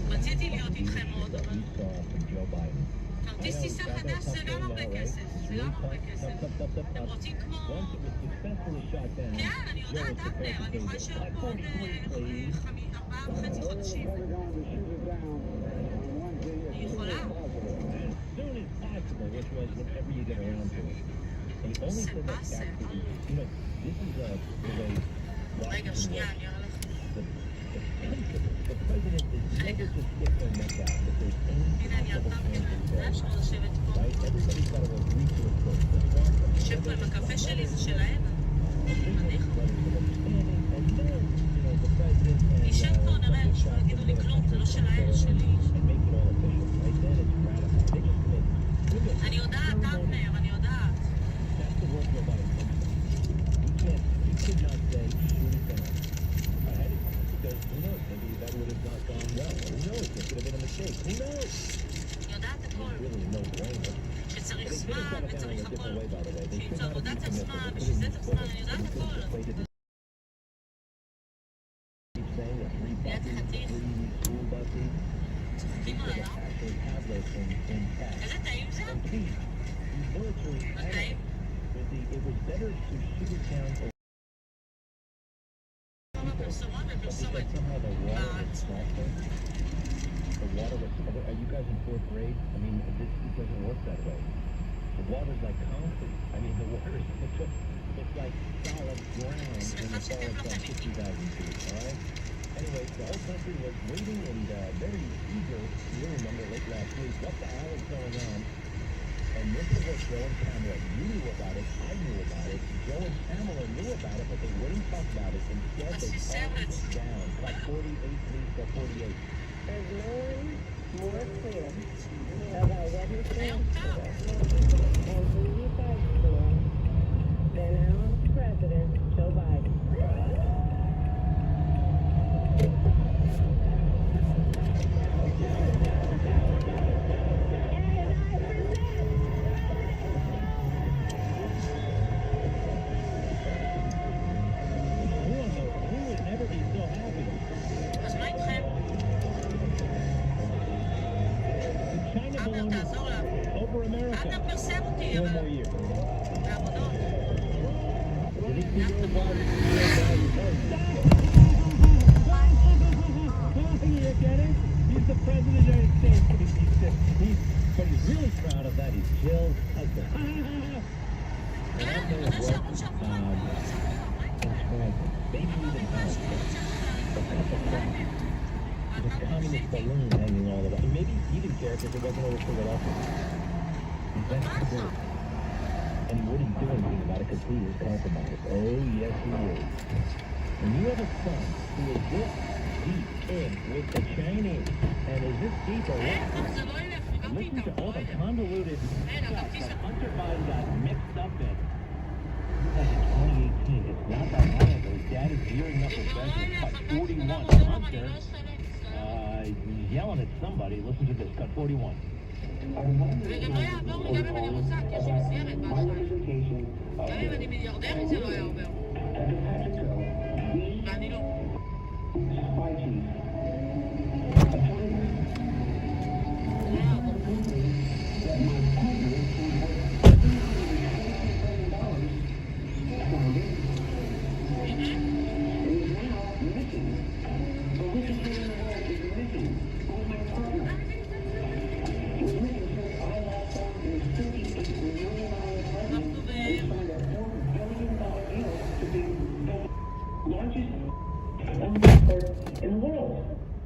רציתי להיות איתכם עוד, אבל... כרטיס טיסה חדש זה גם הרבה כסף. זה גם הרבה כסף. אתם רוצים כמו... כן, אני יודעת, אבנר. אני יכולה להישאר פה עוד 4.5 חודשים. אני יכולה. Which was whenever you get around to it. And the only thing that's actually, you know, this is the way Washington works. The president is never שלו לשבת פה. Right? Everybody's got to agree to it first. Let's walk them. יושב פה עם הקפה שלי, זה שלהם. Letters of understanding, and then, you know, the president and נשב פה, נראה, שלא יגידו לי כלום, זה לא שלהם, זה שלי. and make it all official. Right? Then it's ratified. They just commit. אני יודעת, אבנר, אני יודעת. That's the work of our country. You could not say, shoot it down. Ahead of time, because who knows, maybe that would have not gone well. Who knows, it could have been a mistake. Who knows? אני יודעת הכל. Really no brainer. שצריך They could have זמן, done it down וצריך in a הכל. different way, by the way. They should זה not have עבודת been עצמם, committed. בשביל זה צריך זמן, אני יודעת הכל. Keep saying that 3 buses, 3 school buses, צוחקים could עליי, have actually tablets in fact. איזה טעים זה? And please, these military טעים? it was better to shoot it down or בפרסומות, but because בפרסומת. somehow the water was softer. The water was, are you guys in 4th grade? I mean, it doesn't work that way. The water's like concrete. I mean, the water's, it's like solid ground when you fall from 50,000 feet, all right? Anyway, the whole country was waiting and very eager. You remember late last week, what the hell is going on? And this is what Joe and Pamela, you knew about it, I knew about it, Joe and Pamela knew about it, but they wouldn't talk about it. Instead, they talked it down. Cut 48 please, to 48. There's no one more clear about what he stands for and who he fights for than our President, Joe Biden. Who would ever be so happy? אז מה איתכם? China אבנר, belongs תעזור לה. over America. אבנר פרסם אותי, 4 אבל... more years. בעבודות. Did he see your body? You get it? He's the president of the United States. But he's really proud of that. He's Jill's husband. And I'm going to work in Scranton. Maybe even else. There's a communist balloon hanging all the way. Maybe he didn't care because it wasn't over Philadelphia. That's good. And he wouldn't do anything about it because he is compromised. Oh, yes, he is. When you have a son who is this deep in with the Chinese, and is this deep or what? זה לא ילך, דיברתי Listen איתם, to all לא the ילך. convoluted אין, stuff אמרתי that ש... Hunter Biden got mixed up in. Like in 2018, it's not that long ago. His dad is gearing up his president. Cut 41. Hunter, he's yelling at somebody. Listen to this. Cut 41. וגם לא יעבור לי, גם אם אני רוצה, כי יש לי מסגרת בהשתיים. גם אם אני מיליארדרית זה לא יעבור. ואני לא. זה לא יעבור.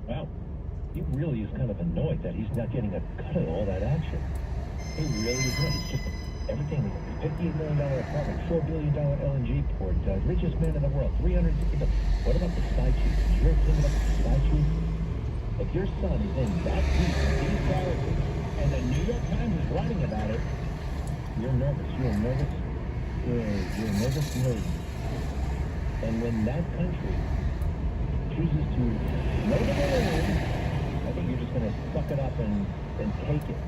Wow. He really is kind of annoyed that he's not getting a cut of all that action. He really is not. It's just everything. $58 million apartment, $4 billion LNG port, richest man in the world, 360. What about the spy chief? Did you ever think about the spy chief? If your son is in that deep, these politics, and the New York Times is writing about it, you're nervous. You're nervous. You're a nervous nerd. And when that country chooses to know the balloon, I think you're just going to suck it up and take it.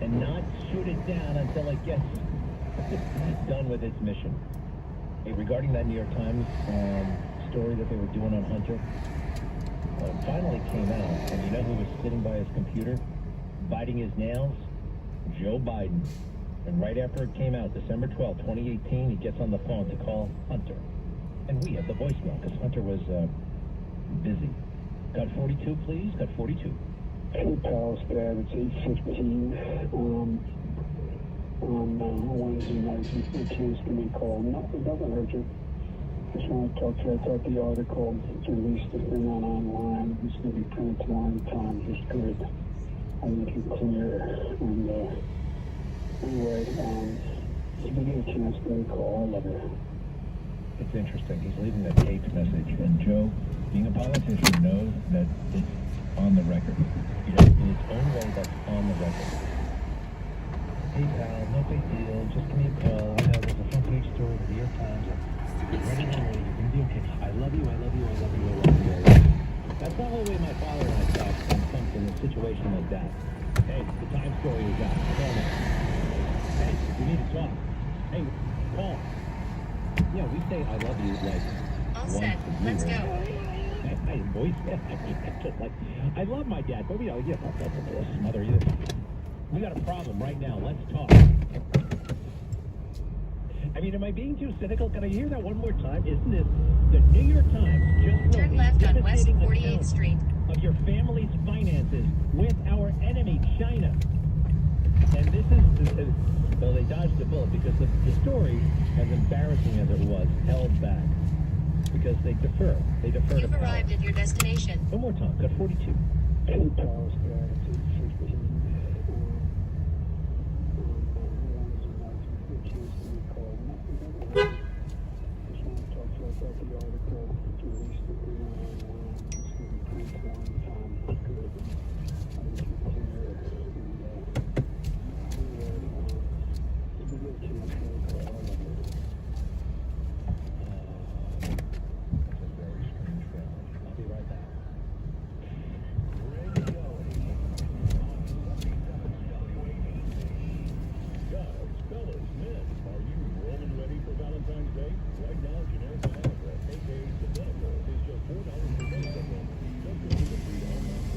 And not shoot it down until it gets done with its mission. Hey, regarding that New York Times story that they were doing on Hunter, finally came out, and you know who was sitting by his computer, biting his nails? Joe Biden. And right after it came out, December 12, 2018, he gets on the phone to call Hunter. And we have the voicemail, because Hunter was busy. Got 42, please? Got 42. Hey, pals, Dad, it's 8:15 on Wednesday night. You kids give me a call. Nothing doesn't hurt you. Just want to talk to you. I thought the article released the thing online. It's going to be printed tomorrow in the Times. It's good. I make it clear. And anyway, if you get a chance, give me a call. I love you. It's interesting. He's leaving a taped message, and Joe, being a politician, knows that it's on the record. In its own way, that's on the record. Hey, pal, no big deal. Just give me a call. I know there's a front page story in the New York Times. Ready to read. You're going to be okay. I love you, I love you, I love you, I love you, I love you. That's not the way my father and I talk in a situation like that. Hey, the Times story is out. Call me. Hey, we need to talk. Hey, call. Yeah, we say I love you like All set. Let's go. Hey, boys. I love my dad, but we know, yeah, that's mother. We got a problem right now. Let's talk. I mean, am I being too cynical? Can I hear that one more time? Isn't this the New York Times just Turn left on West 48th Street of your family's finances with our enemy, China? And this is, well, they dodged a bullet because the story, as embarrassing as it was, held back. Because they defer. They defer You've to power. arrived at your destination. One more time. Cut 42. Hey, Charles, gratitude, 16. Just want to talk to you about the article released online. Just give me a quick one. Good. I make it clear. If you get a chance, give me a call. I love you. That's a very strange family. I'll be right back. Guys, fellas, men, are you rolling ready for Valentine's Day? Right now, generic Viagra, aka Sildenafil, is just $4 per day. Just go to the free online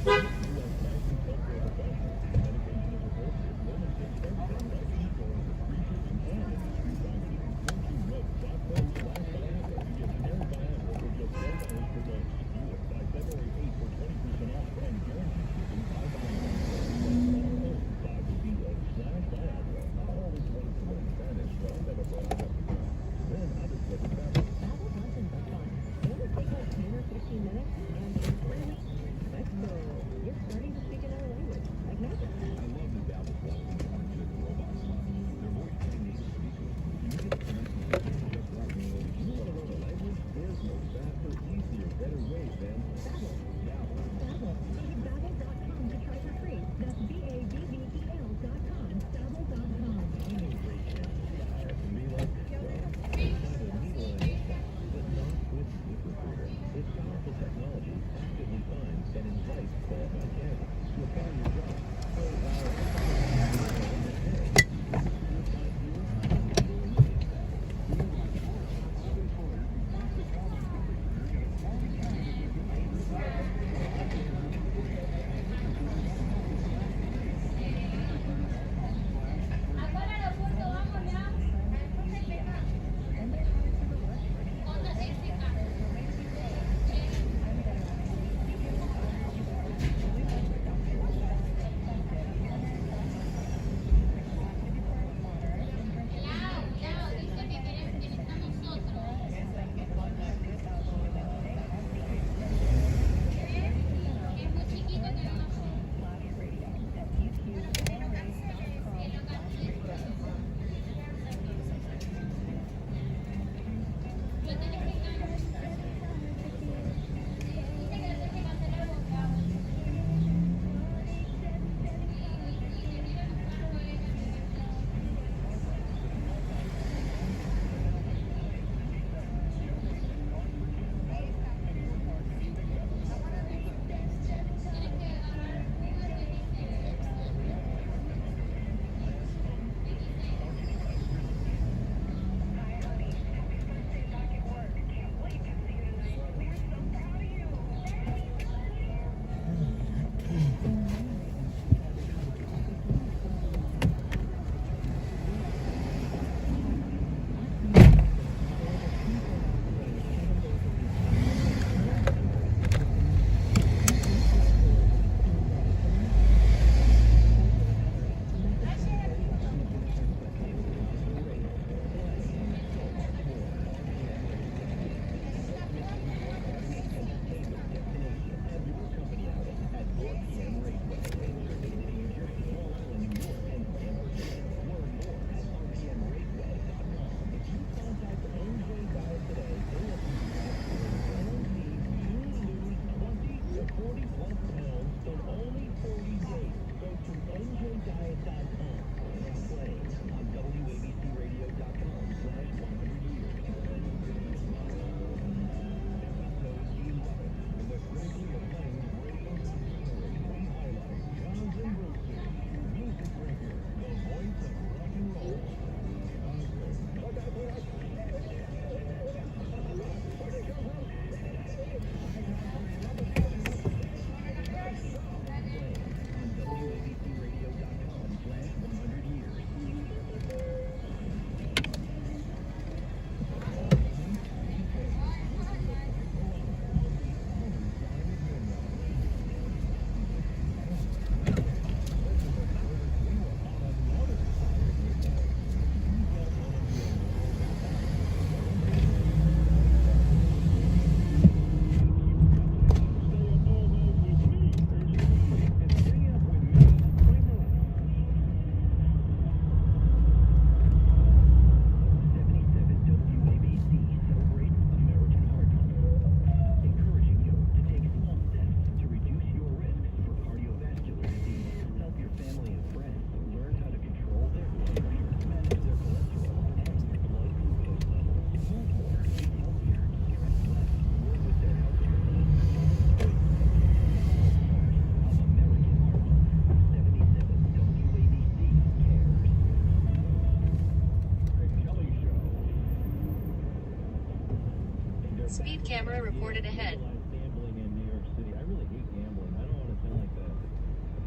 reported ahead. Gambling in New York City. I really hate gambling. I don't want to sound like a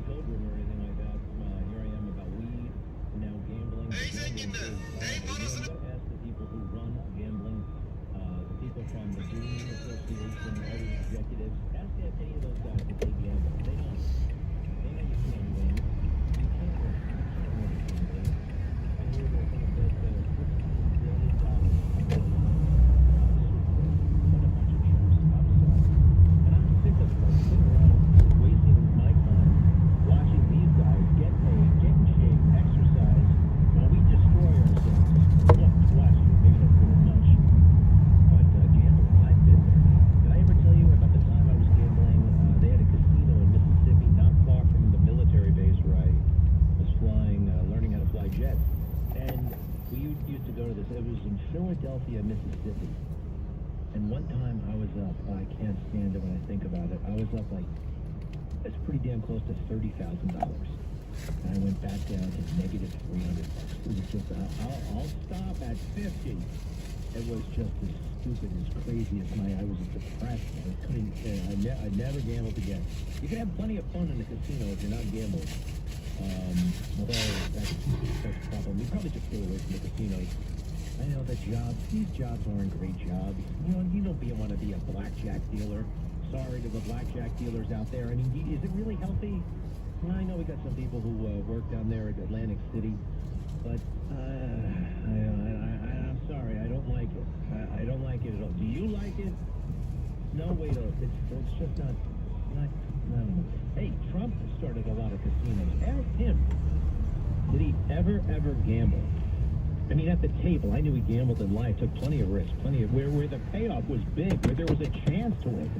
pilgrim or anything like that. Here I am about weed, now gambling. Hey, you gotta ask the people who run gambling, the people from the gaming association, all the executives. Ask any of those guys if they gamble. They know. They know you can't win. You can't win. You can't win gambling. I hear they're going to bet $6 billion. And I'm sick of sitting around wasting my time watching these guys get paid, get in shape, exercise, while we destroy ourselves. Well, watch you, maybe not very much. But gambling, I've been there. Did I ever tell you about the time I was gambling? They had a casino in Mississippi, not far from the military base where I was flying, learning how to fly jets. And we used to go to this. It was in Philadelphia, Mississippi. And one time I was up, I can't stand it when I think about it. I was up like, it's pretty damn close to $30,000. And I went back down to negative $300. It was just, I'll stop at 50. It was just as stupid, as crazy as I was depressed. I couldn't, I never gambled again. You can have plenty of fun in the casino if you're not gambling. Although that's a problem. You probably should stay away from the casinos. I know the jobs, these jobs aren't great jobs. You don't want to be a blackjack dealer. Sorry to the blackjack dealers out there. I mean, is it really healthy? I know we got some people who work down there at Atlantic City, but I'm sorry, I don't like it. I don't like it at all. Do you like it? No, wait, it's just not. Hey, Trump started a lot of casinos. Ask him. Did he ever gamble? I mean, at the table, I knew he gambled in life, took plenty of risks, where the payoff was big, where there was a chance to win.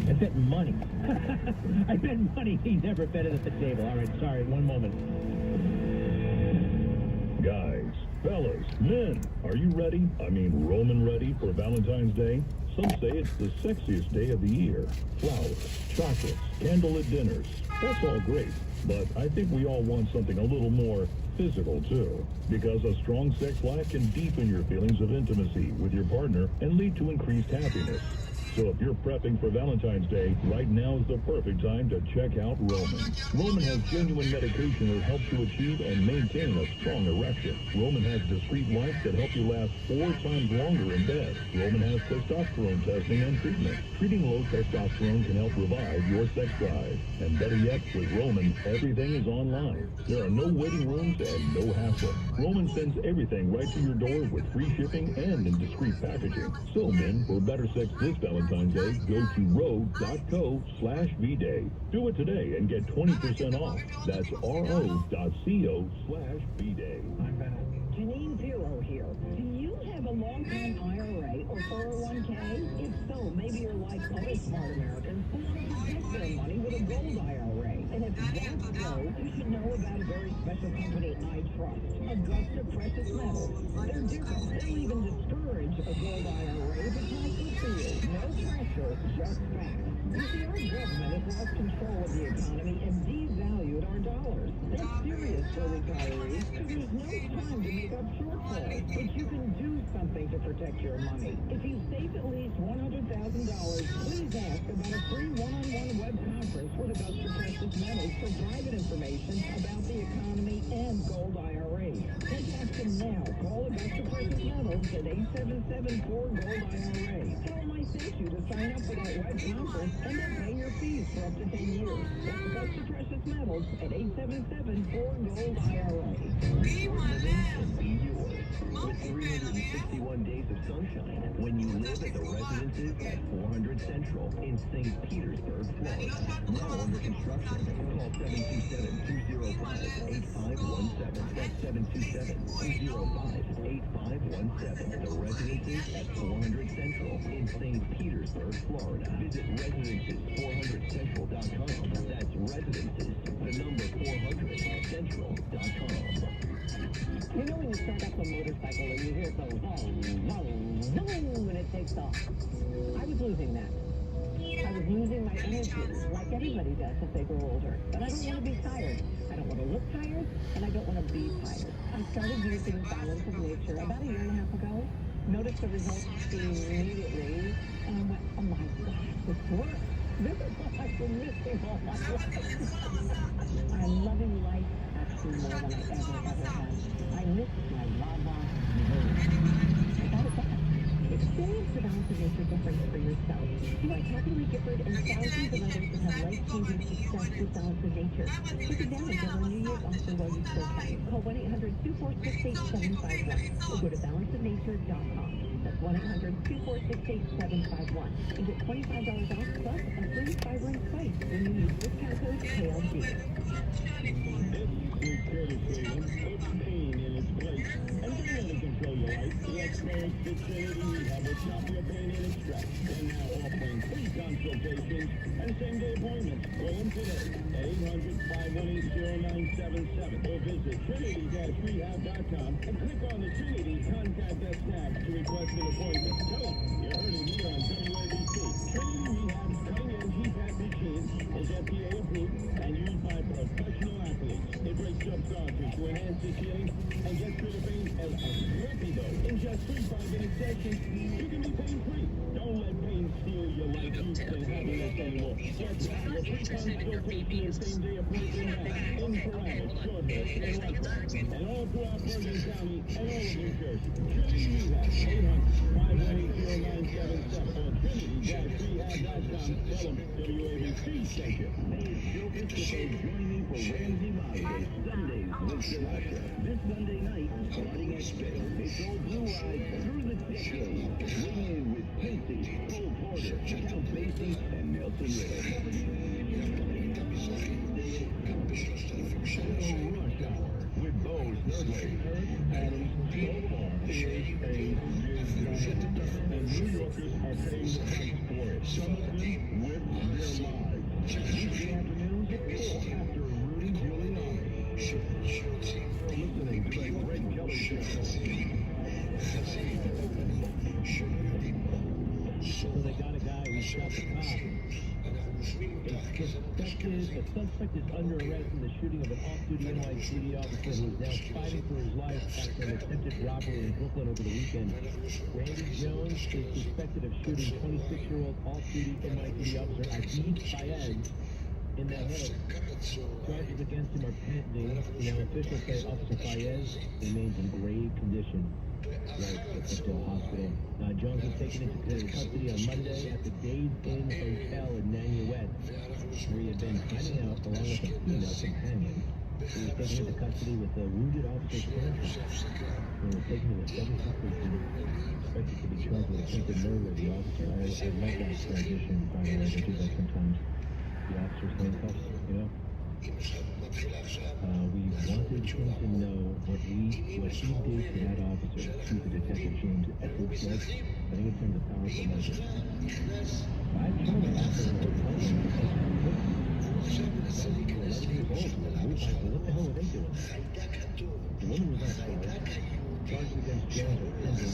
I bet money. I bet money he never bet it at the table. All right, sorry, one moment. Guys, fellas, men, are you ready? I mean, Roman ready for Valentine's Day? Some say it's the sexiest day of the year. Flowers, chocolates, candlelit dinners. That's all great. But I think we all want something a little more physical, too. Because a strong sex life can deepen your feelings of intimacy with your partner and lead to increased happiness. So if you're prepping for Valentine's Day, right now is the perfect time to check out Roman. Roman has genuine medication that helps you achieve and maintain a strong erection. Roman has discreet wipes that help you last 4 times longer in bed. Roman has testosterone testing and treatment. Treating low testosterone can help revive your sex drive. And better yet, with Roman, everything is online. There are no waiting rooms and no hassle. Roman sends everything right to your door with free shipping and in discreet packaging. So men, for better sex this Valentine's Day, go to ro.co/vday. Do it today and get 20% off. That's ro.co/vday. I'm back. Janine Pirro here. Do you have a long-time IRA or 401k? If so, maybe you're like other smart Americans who want to protect their money with a gold IRA. And if that's so, you should know about a very special company I trust, Augusta Precious Metals. They're different. They'll even discourage a gold IRA if it's not good for you. No pressure, just facts. You see, our government has lost control of the economy and devalued our dollars. That's serious for retirees, because there's no time to make up shortfalls. But you can do something to protect your money. If you save at least $100,000, please ask about a free one-on-one web conference with Augusta Precious Metals for private information about the economy and gold IRAs. Contact them now. Call Augusta Precious Metals at 877-4-GOLD-IRA. Tell them I sent you to sign up for that web conference and then pay your fees for up to 10 years. That's Augusta Precious Metals at 877-4-GOLD-IRA. Be my man. Be yours. With 361 days of sunshine when you live at the residences at 400 Central in St. Petersburg, Florida. Now under construction. Call 727-205-8517. That's 727-205-8517. The residences at 400 Central in St. Petersburg, Florida. Visit residences400central.com. That's residences, the number 400central.com. You know when you start up a motorcycle and you hear it go vroom, vroom, vroom, and it takes off? I was losing that. I was losing my energy, like everybody does as they grow older. But I don't want to be tired. I don't want to look tired, and I don't want to be tired. I started using Balance of Nature about 1.5 years ago. Noticed the results immediately, and I went, oh my gosh, this works. This is what I've been missing all my life. I'm loving life actually more than I ever have. I miss my lava nerve. I got it back. Experience the balance of nature difference for yourself. Like Happy Lee Gifford and thousands of others that have life-changing success with balance of nature. Take advantage of our New Year's offer while you still can. Call 1-800-246-8751 or go to balanceofnature.com. That's 1-800-246-8751 and get $25 off plus a free fiber-in spice when you use discount code KLG. This courtesy of pain in its place. And don't let it control your life. Let's make the Trinity Rehab will stop your pain and extract. And now offering free consultations and same-day appointments. Call them today at 800-518-0977 or visit Trinity-Rehab.com and click on the Trinity Contact Us tab to request an appointment. Tell them you heard it here on WABC. Trinity Rehab's cutting-edge CPAP machine is FDA approved and used by professional athletes. It breaks up scar tissue, enhances healing, and gets rid of pain as a rapido. In just 3 5-minute sessions, you can be pain-free. Don't let pain steal your life. You can happiness anymore. Get your free consultation and same-day appointment now. In Paramus, Short Hills, and Rutgers, and all throughout Bergen County and all of New Jersey. Trinity Rehab, 800-518-0977 or Trinity-Rehab.com. Tell them WABC sent you. Hey, it's Joe Christopher. Join me for Ramsey Mother's Sundays with Sinatra. This Sunday night, starting at 6, it's old Blue Eyes through the decade. Swing in with Quincy, Cole Porter, Count Basie, and Nelson Riddle. Rush Hour with Bose Nerdway, Adams, Baltimore is a big night, and New Yorkers are paying the price for it. Some of them with their lives. Tuesday afternoons at 4 after Rudy Giuliani. Listening to the Greg Kelly Show. So they got a guy who shot the cop. The suspect is under arrest in the shooting of an off-duty NYPD officer who is now fighting for his life after an attempted robbery in Brooklyn over the weekend. Randy Jones is suspected of shooting 26-year-old off-duty NYPD officer Abid Fayez in the head. Charges against him are pending. Now officials say Officer Fayez remains in grave condition. Right, at the hospital. Jones was taken into custody on Monday at the Days Inn Hotel in Nanuet, where he had been hiding out along with a female companion. He was taken into custody with a wounded officer's parents. He was taken to a 76 prison, expected to be charged with attempted murder of the officer. I love that transition, by the way. They do that sometimes. The officer's handcuffs, you know? We wanted him to know what he did to that officer. Chief of Detective James Edwards said. I think it sends a powerful message. 5 children after an old woman. 11 years old. What the hell were they doing? The woman was not charged. Charged against Jones or pending.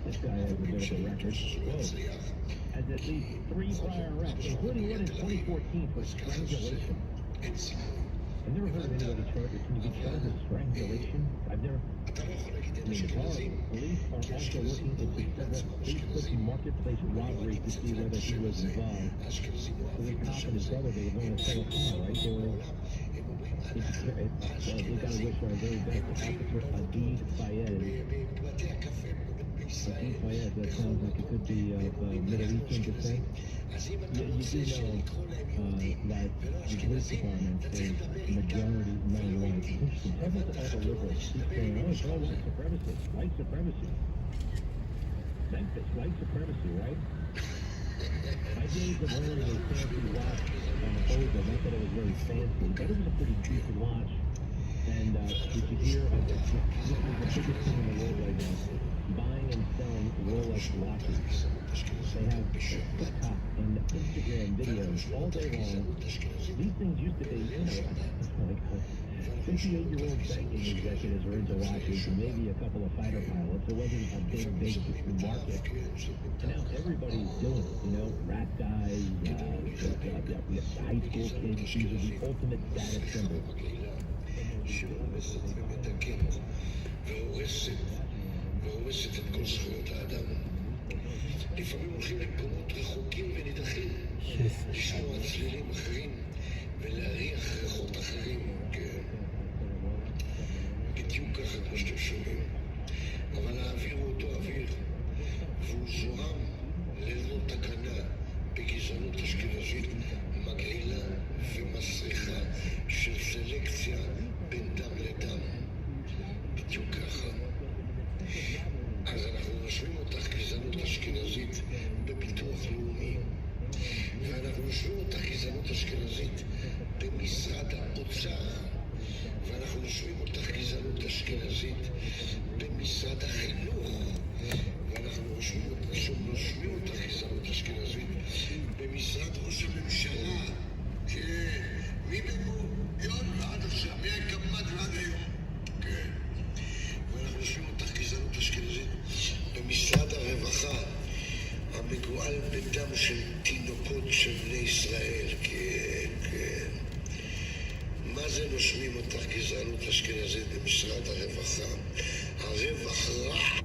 This guy has a bit of a record. Whoa. Has at least 3 prior arrests, including one in 2014 for strangulation. I've never heard of anybody charged. Can you be charged with strangulation? I've never. The police are also looking into several Facebook Marketplace robberies to see whether he was involved. So the cop and his brother, they were going to sell a car, right? They got to wish our very best to Officer Abid Fayez. Abid Fayez, that sounds like it could be of Middle Eastern descent. You do know that the police department is majority non-white. Interesting. Tell us all the liberals keep saying, oh, it's all white supremacy. White supremacy. Memphis, white supremacy, right? My days of wearing a fancy watch on a holder, not that it was very fancy, but it was a pretty decent watch. And did you hear of this? This is the biggest thing in the world right now. Buying and selling Rolex watches. They have TikTok and Instagram videos all day long. These things used to be, you know, like 58-year-old banking executives are into watches and maybe a couple of fighter pilots. It wasn't a big market. And now everybody's doing it, you know, rap guys, high school kids. These are the ultimate status symbols. והורסת את כל זכויות האדם. לפעמים הולכים למקומות רחוקים ונידחים, לשמוע צלילים אחרים ולהריח ריחות אחרים, בדיוק ככה כמו שאתם שומעים. אבל האוויר הוא אותו אוויר, והוא זוהם ללא תקנה בגזענות אשכנזית מגעילה ומסריחה של סלקציה בין דם לדם. בדיוק ככה. אז אנחנו נושבים אותך גזענות אשכנזית בביטוח לאומי, ואנחנו נושבים אותך גזענות אשכנזית במשרד האוצר, ואנחנו נושבים אותך גזענות אשכנזית במשרד החינוך, ואנחנו נושבים אותך גזענות אשכנזית במשרד ראש הממשלה. כן, מי בן-גוריון ועד עכשיו, מהקמת ועד היום. כן. ואנחנו נושבים אותך גזענות אשכנזית במשרד הרווחה, המגואל בדם של תינוקות של בני ישראל. כן, כן. מה זה נושמים אותך גזענות אשכנזית במשרד הרווחה? הרווח רע.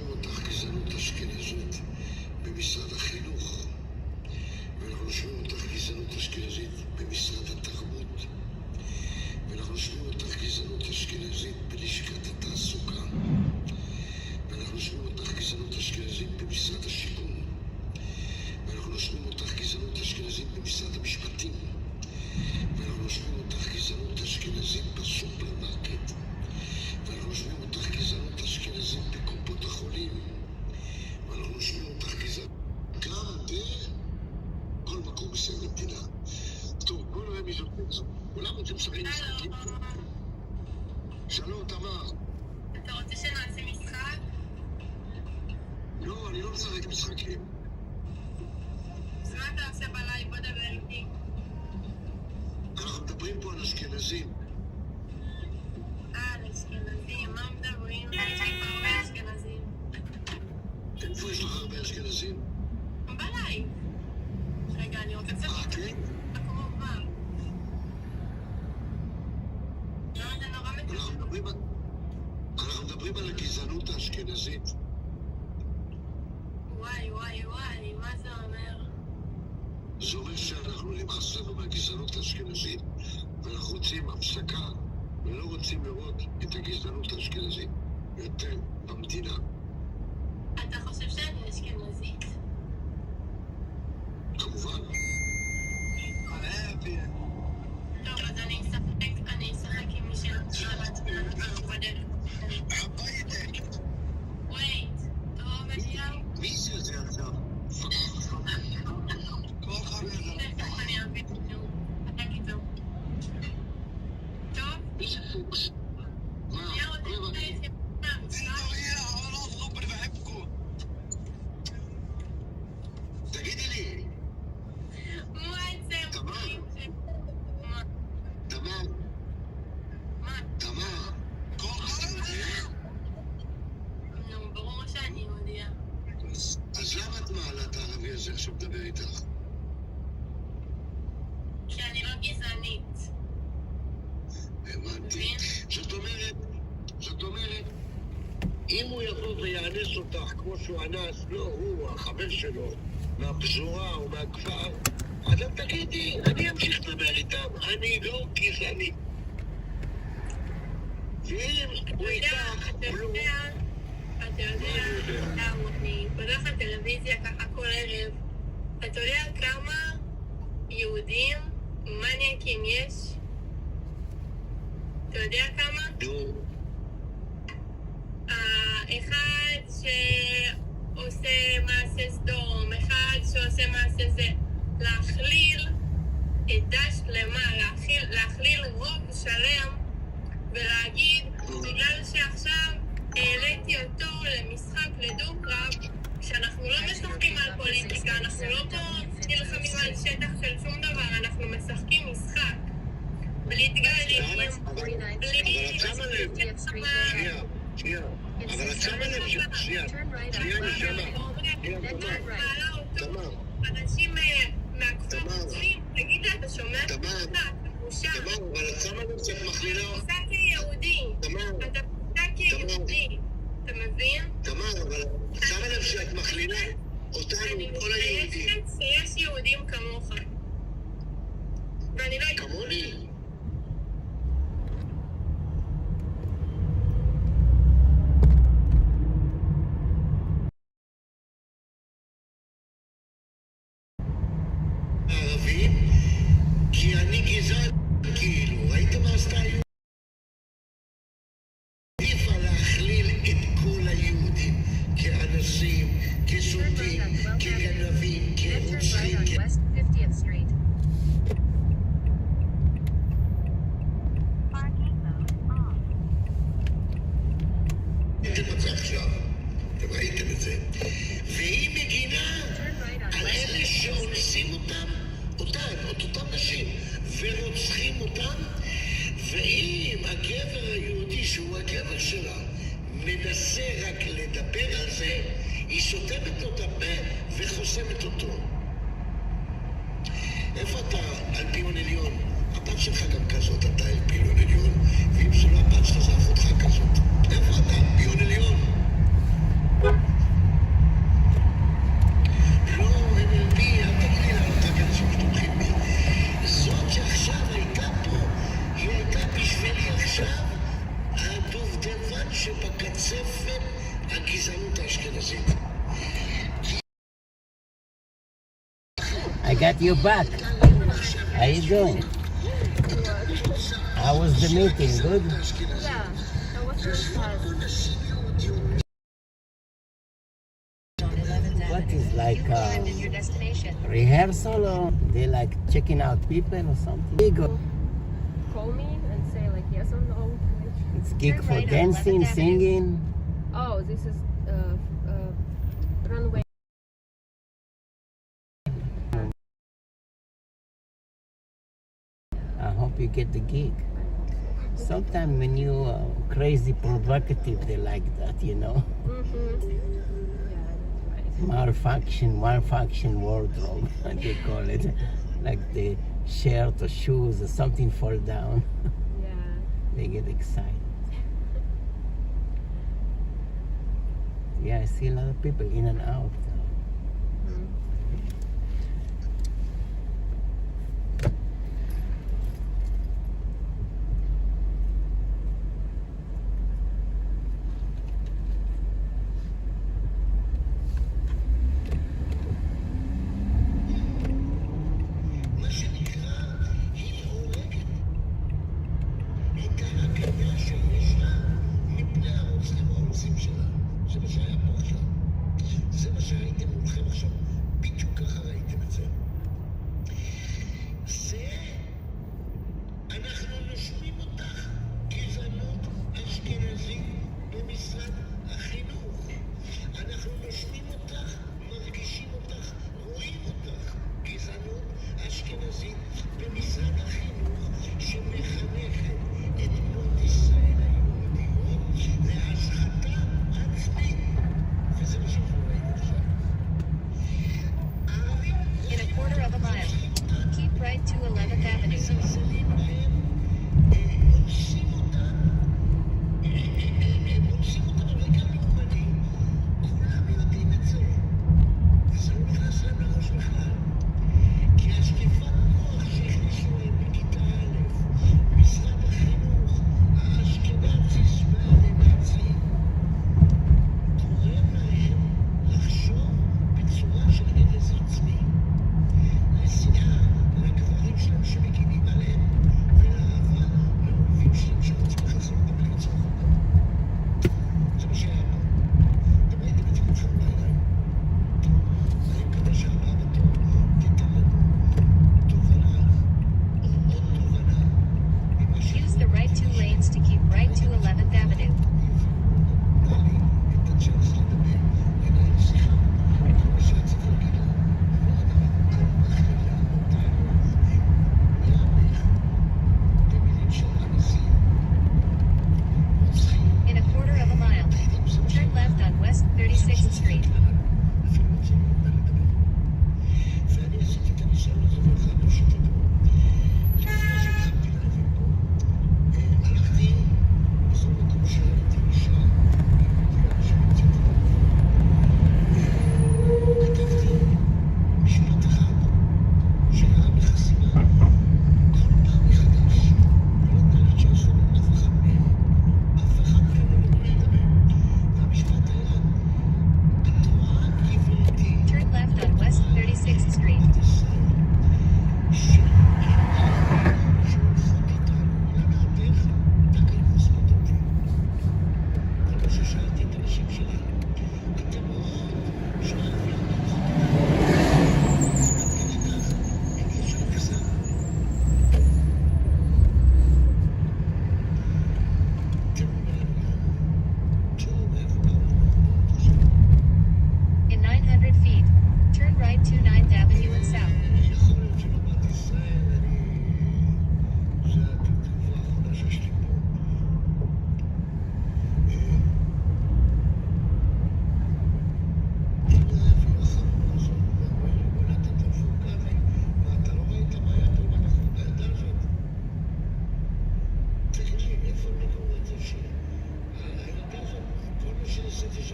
אותך גזענות אשכנזית במשרד החינוך, ואנחנו נושמים אותך גזענות אשכנזית במשרד התרבות, ואנחנו נושמים אותך גזענות אשכנזית בלשכת התעסוקה, ואנחנו נושמים אותך גזענות אשכנזית במשרד השיכון, ואנחנו נושמים אותך גזענות אשכנזית במשרד המשפטים, ואנחנו נושמים אותך גזענות אשכנזית בסופרמרקט, ואנחנו נושמים אותך גזענות אשכנזית בקופות החולים, ואנחנו נושמים אותך גזענות גם בכל מקום מסוים במדינה. טוב, בואו נראה מי זאת זאת. כולם רוצים לשחק משחקים? שלום, תמר. אתה רוצה שנעשה משחק? לא, אני לא משחק משחקים. אז מה אתה עושה בלייב? בוא דבר איתי. אנחנו מדברים פה על אשכנזים. על אשכנזים, מה מדברים? יש לי פה הרבה אשכנזים. איפה יש לך הרבה אשכנזים? בלייב. רגע, אני רוצה לספר. כן? הקרובה. לא, זה נורא מתקשר. אנחנו מדברים על הגזענות האשכנזית. וואי, וואי, וואי, מה זה אומר? זה אומר שאנחנו נמאס לנו מהגזענות האשכנזית, ואנחנו רוצים הפסקה, ולא רוצים לראות את הגזענות האשכנזית יותר במדינה. אתה חושב שאני אשכנזית? כמובן. טוב, אז אני אשחק עם מי שנתחיל בדרך. וייט, טוב, אליהו? מי זה עכשיו? כל חבר. אני אביא את זה. אתה קיצור. טוב? מי זה פוקס? מה? תגידי לי. תמר. נו, ברור שאני יהודיה. אז למה את מעלה את הערבי הזה עכשיו מדבר איתך? כי אני לא גזענית. הבנתי. זאת אומרת, אם הוא יבוא ויאנס אותך כמו שהוא אנס, לא הוא, החבר שלו, מהפזורה או מהכפר, אז את תגידי, אני אמשיך לדבר איתם, אני לא גזעני. ואם הוא איתך, אתה יודע, אני פותחת טלוויזיה ככה כל ערב. אתה יודע כמה יהודים מניאקים יש? אתה יודע כמה? אחד שעושה מעשה סדום, אחד שעושה מעשה זה. להכליל עדה שלמה, להכליל רוב שלם ולהגיד, בגלל שעכשיו העליתי אותו למשחק לדו-קרב, שאנחנו לא משחקים על פוליטיקה, אנחנו לא פה נלחמים על שטח של שום דבר, אנחנו משחקים משחק. בלי דגלים, בלי... אבל את שמה לב, שנייה, נשמה. אנשים מהכפר חושבים תגיד לה, אתה שומע? תמר, אבל את שמה לב שאת מכלילה... אתה כיהודי. אתה כיהודי. אתה מבין? תמר, אבל את שמה לב שאת מכלילה אותנו, כל היהודים. אני מתביישת שיש יהודים כמוך. ואני לא... כמוני? הערבים, כי אני גזען, כאילו, ראיתם מה עשתה היהודים? עדיפה להכליל את כל היהודים כאנשים, כסוטים, כגנבים, כרוצחים, West 50th Street. ראיתם את זה עכשיו, אתם ראיתם את זה, והיא מגינה על אלה שאונסים אותם, את אותם נשים, ורוצחים אותם, ואם הגבר היהודי שהוא הגבר שלה מנסה רק לדבר על זה, היא סותמת לו את הפה וחוסמת אותו. איפה אתה, אלפיון עליון? הבת שלך גם כזאת, אתה אלפיון עליון, ואם זו לא הבת שלך זה אחותך כזאת. איפה אתה, אלפיון עליון? לא, MLB, אל תגיד לי לעלות הגן שתומכים בי. זאת שעכשיו הייתה פה, היא הייתה בשבילי עכשיו הדובדבן שבקצפת הגזענות האשכנזית. I got you back. How you doing? How was the meeting? Good? Yeah, that was really fun. What is like rehearsal or they like checking out people or something? Gig or- Call me and say like yes or no. It's gig for dancing, singing. Oh, this is runway. I hope you get the gig. Sometimes when you are crazy provocative, they like that, you know. Malfunction wardrobe, they call it. Like the shirt or shoes or something fall down. Yeah. They get excited. Yeah, I see a lot of people in and out. מה שנקרא, היא הורגת את ההגנה שיש לה מפני הרוצחים שלה. זה מה שהיה פה עכשיו. זה מה שראיתי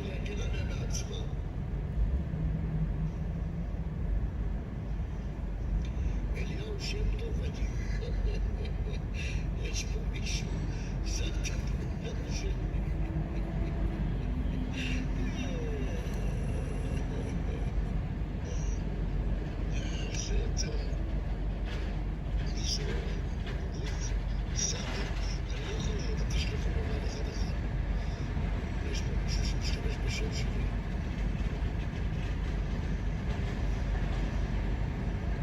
להגן עליה מעצמה. אליהו שם טוב, יש פה מישהו, סבתא שלי. זה אתה. זה... סבא, אני לא יכול לראות, תשלחו בבן אחד אחד. יש פה מישהו שמשתמש בשם שלי.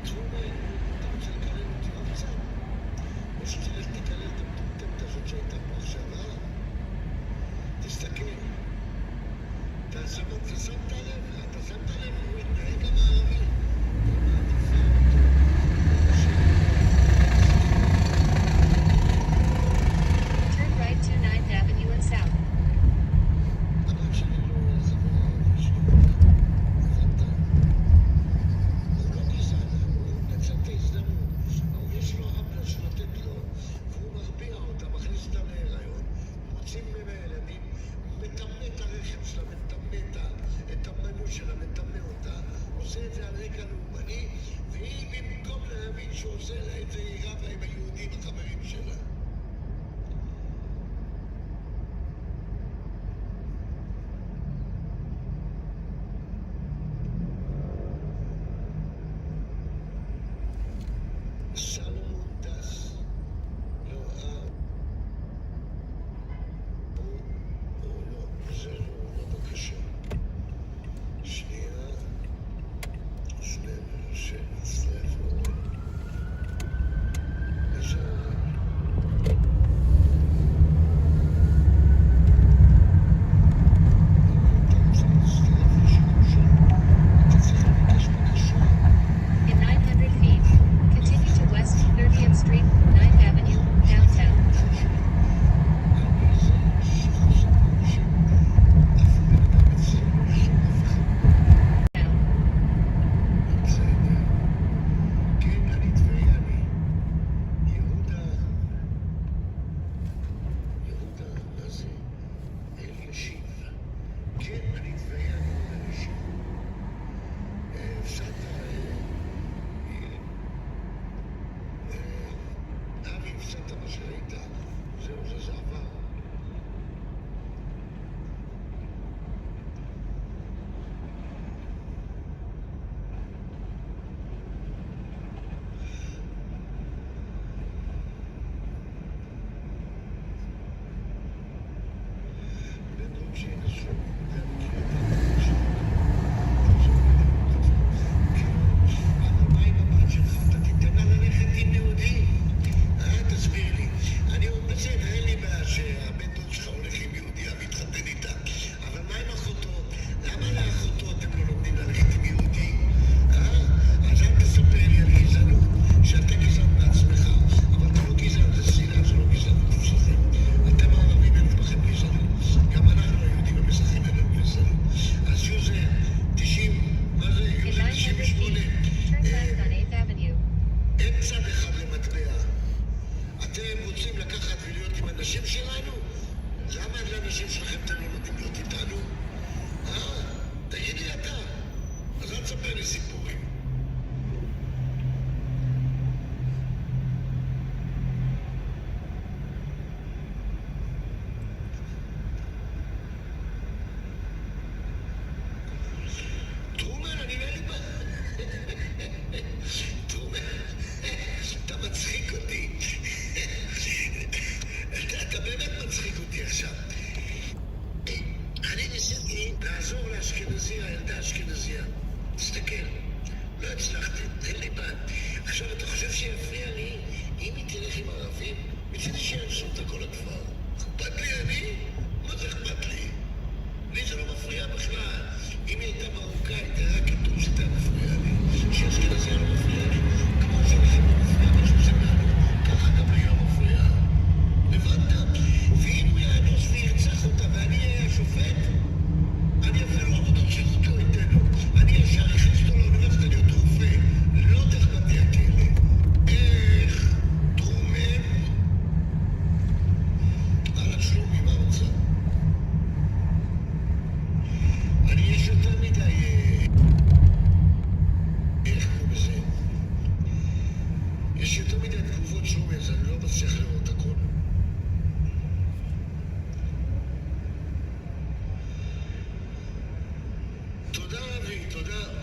תרומה, אתה רוצה לקלל אותי עוד קצת? או שתלך תקלל את המטומטמת הזאת שהייתה פה עכשיו, תסתכל. אתה שמת לב, הוא התנהג גם הערבי. Turn right to 9th Avenue and South. הבת שלי לא חבר הערבי שלי. הבנת? הוא לא גזען, הוא נצל את ההזדמנות. יש לו אמנה שנותנת לו, והוא מרביע אותה, מכניס אותה להיריון, מוצאים ממנה ילדים, מטמא את הרחם שלה, מטמא את המנוע שלה, מטמא אותה, עושה את זה על רקע לאומני, והיא במקום להבין שהוא עושה לה את זה, היא רבה עם היהודים החברים שלה. סלומון טס. לא, לא, זה לא בבקשה. שנייה. שנצטרף לו. איזה הורים. In 900 feet, continue to West 30th Street, 9th Avenue, downtown.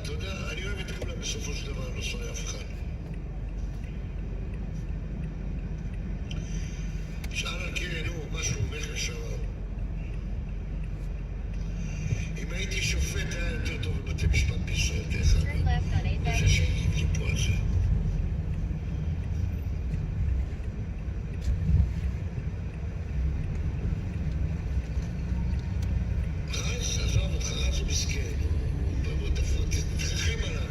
אתה יודע, אני אוהב את כולם בסופו של דבר, לא שונא אף אחד. שאל על כן, משהו אומר לשעבר. אם הייתי שופט היה יותר טוב בבתי משפט בישראל, דרך אגב. איזה שהייתי לי פה על זה. רז, עזוב אותך, רז הוא מסכן. בוא תרחם עליו.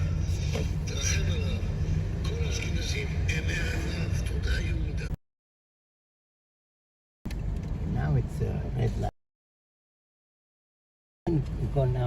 תרחם עליו. כל האשכנזים הם מעליו. תודה יהודה. Now it's red light. We go now